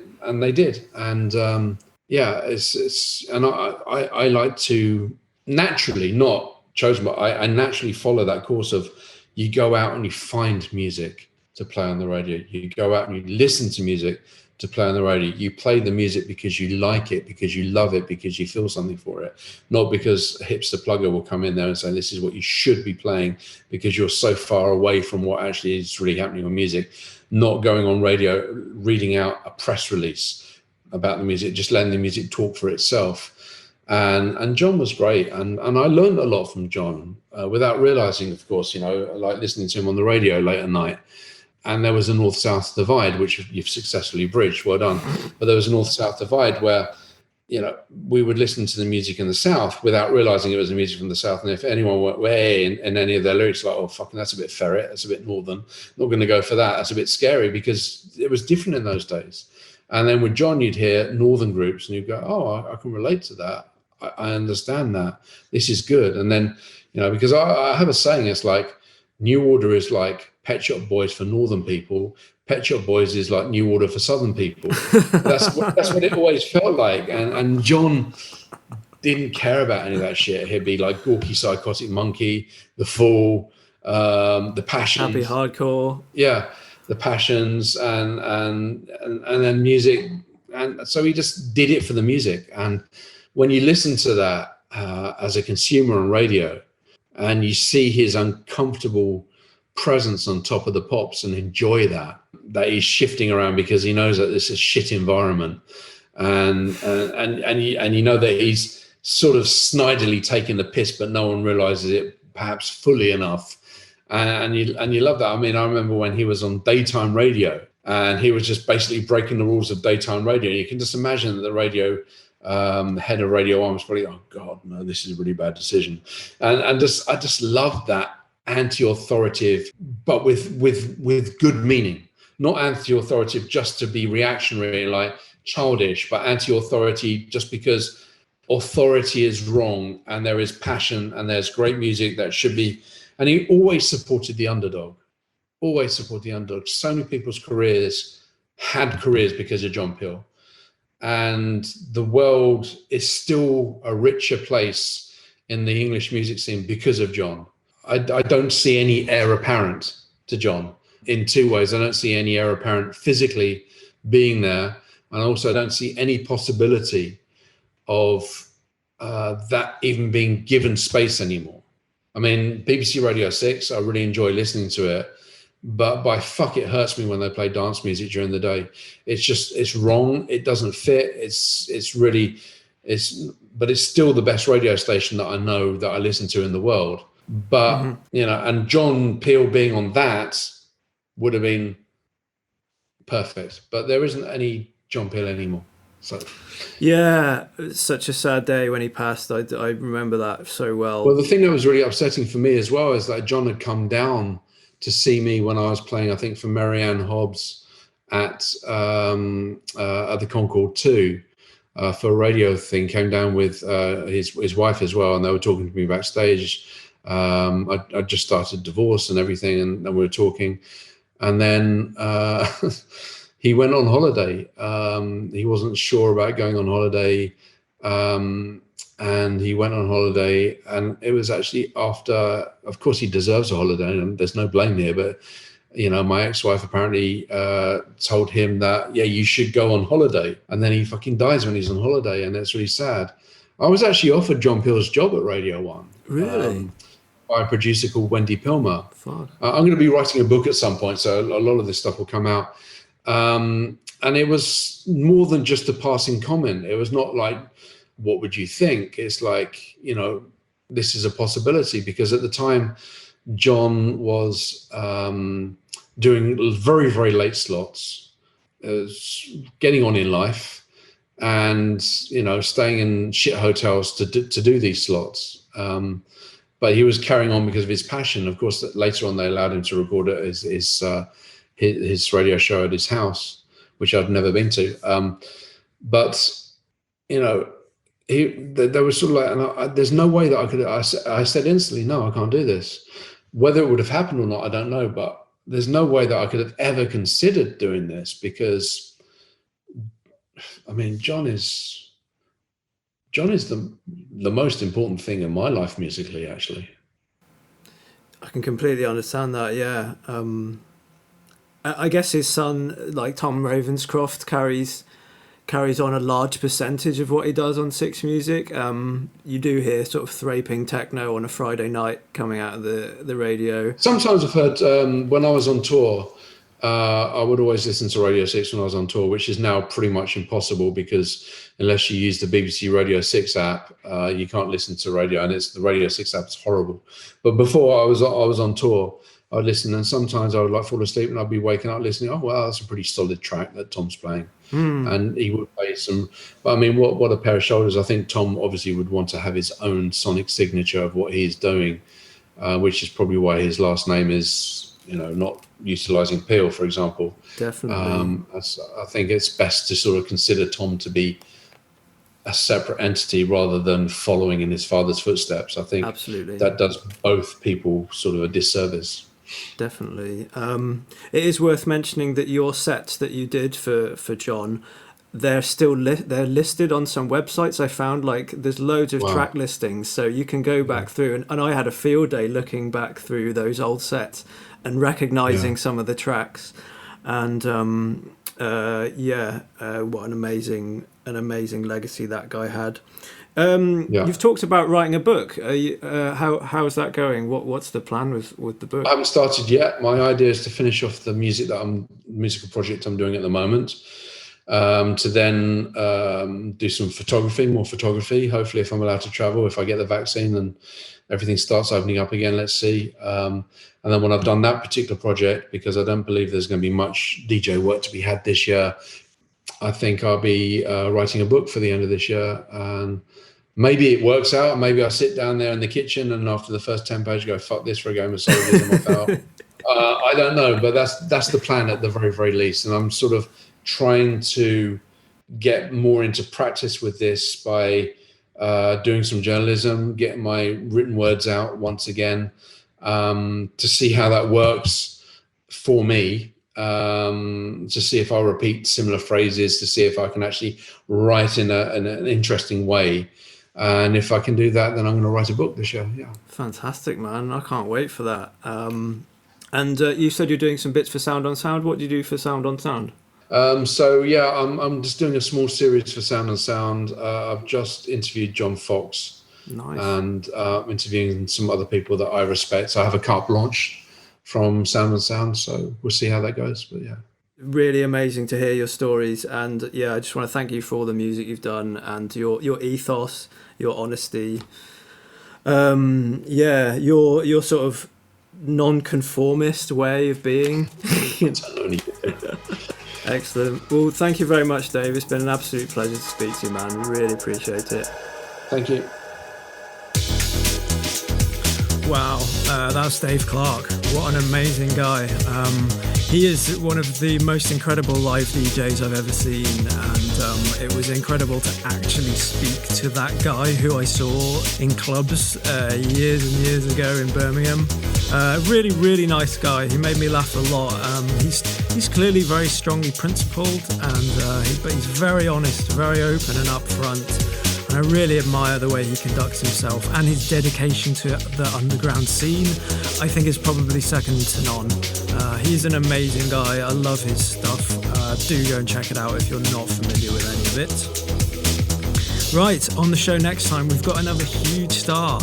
did. And yeah, it's and I like to naturally, not chosen, but I naturally follow that course of, you go out and you find music to play on the radio. You go out and you listen to music to play on the radio. You play the music because you like it, because you love it, because you feel something for it, not because a hipster plugger will come in there and say, this is what you should be playing, because you're so far away from what actually is really happening on music. Not going on radio, reading out a press release about the music, just letting the music talk for itself. And John was great, and I learned a lot from John without realizing, of course, you know, like listening to him on the radio late at night. And there was a north-south divide, which you've successfully bridged, well done. But there was a north-south divide where, you know, we would listen to the music in the south without realizing it was the music from the south. And if anyone went way in any of their lyrics, like, oh, fucking, that's a bit ferret, that's a bit northern, not going to go for that, that's a bit scary, because it was different in those days. And then with John, you'd hear northern groups and you'd go, oh, I can relate to that. I understand that. This is good. And then, you know, because I have a saying, it's like, New Order is like Pet Shop Boys for northern people. Pet Shop Boys is like New Order for southern people. That's what it always felt like. And John didn't care about any of that shit. He'd be like Gawky Psychotic Monkey, The Fool, The Passions. Happy Hardcore. Yeah, The Passions, and then music. And so he just did it for the music. And when you listen to that as a consumer on radio, and you see his uncomfortable presence on top of the pops and enjoy that he's shifting around because he knows that this is a shit environment, and you know that he's sort of snidely taking the piss, but no one realizes it perhaps fully enough, and you love that. I mean, I remember when he was on daytime radio, and he was just basically breaking the rules of daytime radio. You can just imagine that the radio head of Radio 1 was probably, oh God, no, this is a really bad decision. And I just love that anti-authoritative, but with good meaning. Not anti-authoritative just to be reactionary, like childish, but anti-authority just because authority is wrong, and there is passion and there's great music that should be. And he always supported the underdog. Always supported the underdog. So many people's careers had careers because of John Peel. And the world is still a richer place in the English music scene because of John. I don't see any heir apparent to John in two ways. I don't see any heir apparent physically being there, and also I don't see any possibility of that even being given space anymore. I mean, BBC Radio 6, I really enjoy listening to it, but by fuck, it hurts me when they play dance music during the day. It's wrong. It doesn't fit. But it's still the best radio station that I know, that I listen to in the world. But, you know, and John Peel being on that would have been perfect, but there isn't any John Peel anymore. So, yeah, it's such a sad day when he passed. I remember that so well. Well, the thing that was really upsetting for me as well is that John had come down to see me when I was playing, I think, for Marianne Hobbs at the Concord 2 for a radio thing. Came down with his wife as well, and they were talking to me backstage. I just started divorce and everything, and we were talking, and then he went on holiday. He wasn't sure about going on holiday, and he went on holiday, and it was actually after, of course he deserves a holiday and there's no blame here, but you know, my ex-wife apparently told him that, yeah, you should go on holiday, and then he fucking dies when he's on holiday, and it's really sad. I was actually offered John Peel's job at Radio 1. Really? By a producer called Wendy Pilmer. Fuck. I'm going to be writing a book at some point, so a lot of this stuff will come out. And it was more than just a passing comment. It was not like, what would you think? It's like, you know, this is a possibility, because at the time John was doing very, very late slots, getting on in life, and staying in shit hotels to do these slots. But he was carrying on because of his passion. Of course, later on they allowed him to record it as his radio show at his house, which I'd never been to. But there was sort of like, and there's no way that I could. I said instantly, no, I can't do this. Whether it would have happened or not, I don't know. But there's no way that I could have ever considered doing this, because, I mean, John is the most important thing in my life musically, actually. I can completely understand that. Yeah. I guess his son, like Tom Ravenscroft, carries on a large percentage of what he does on Six Music. You do hear sort of thraping techno on a Friday night coming out of the radio. Sometimes I've heard, when I was on tour, I would always listen to Radio 6 when I was on tour, which is now pretty much impossible, because unless you use the BBC Radio 6 app, you can't listen to radio, and the Radio 6 app is horrible. But before I was on tour, I'd listen, and sometimes I would like fall asleep and I'd be waking up listening. Oh, wow, that's a pretty solid track that Tom's playing. And he would play some, but I mean, what a pair of shoulders. I think Tom obviously would want to have his own sonic signature of what he's doing, which is probably why his last name is, not utilizing Peel, for example. Definitely. I think it's best to sort of consider Tom to be a separate entity rather than following in his father's footsteps. I think absolutely that does both people sort of a disservice. Definitely. It is worth mentioning that your sets that you did for John, they're still they're listed on some websites. I found, like, there's loads of track listings, so you can go back through, and I had a field day looking back through those old sets and recognizing some of the tracks. And what an amazing legacy that guy had. You've talked about writing a book. How's that going? What's the plan with the book? I haven't started yet. My idea is to finish off the musical project I'm doing at the moment, to then do some more photography. Hopefully, if I'm allowed to travel, if I get the vaccine and everything starts opening up again, let's see. And then when I've done that particular project, because I don't believe there's going to be much DJ work to be had this year, I think I'll be writing a book for the end of this year. And maybe it works out. Maybe I sit down there in the kitchen and after the first 10 pages go, fuck this for a game of soldiers, I'm off out. I don't know, but that's the plan at the very, very least. And I'm sort of trying to get more into practice with this by doing some journalism, getting my written words out once again, to see how that works for me. To see if I repeat similar phrases, to see if I can actually write in an interesting way. And if I can do that, then I'm going to write a book this year. Yeah. Fantastic, man. I can't wait for that. And you said you're doing some bits for Sound on Sound. What do you do for Sound on Sound? I'm just doing a small series for Sound on Sound. I've just interviewed John Fox. Nice. And interviewing some other people that I respect. So I have a carte blanche from Sound on Sound, so we'll see how that goes. But yeah, really amazing to hear your stories, and I just want to thank you for all the music you've done and your ethos, your honesty, your sort of non-conformist way of being. Excellent. Well, thank you very much, Dave. It's been an absolute pleasure to speak to you, man. Really appreciate it. Thank you. Wow, that's Dave Clarke. What an amazing guy. He is one of the most incredible live DJs I've ever seen, and it was incredible to actually speak to that guy who I saw in clubs years and years ago in Birmingham. Really, really nice guy. He made me laugh a lot. He's clearly very strongly principled, but he's very honest, very open and upfront. And I really admire the way he conducts himself, and his dedication to the underground scene, I think, is probably second to none. He's an amazing guy. I love his stuff. Do go and check it out if you're not familiar with any of it. Right, on the show next time, we've got another huge star.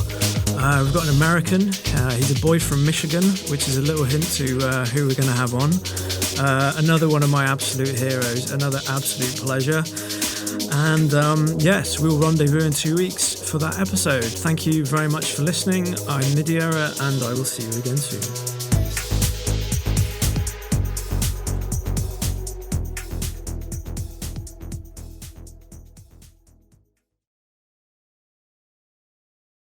We've got an American. He's a boy from Michigan, which is a little hint to who we're going to have on. Another one of my absolute heroes, another absolute pleasure. And yes, we'll rendezvous in 2 weeks for that episode. Thank you very much for listening. I'm midierror, and I will see you again soon.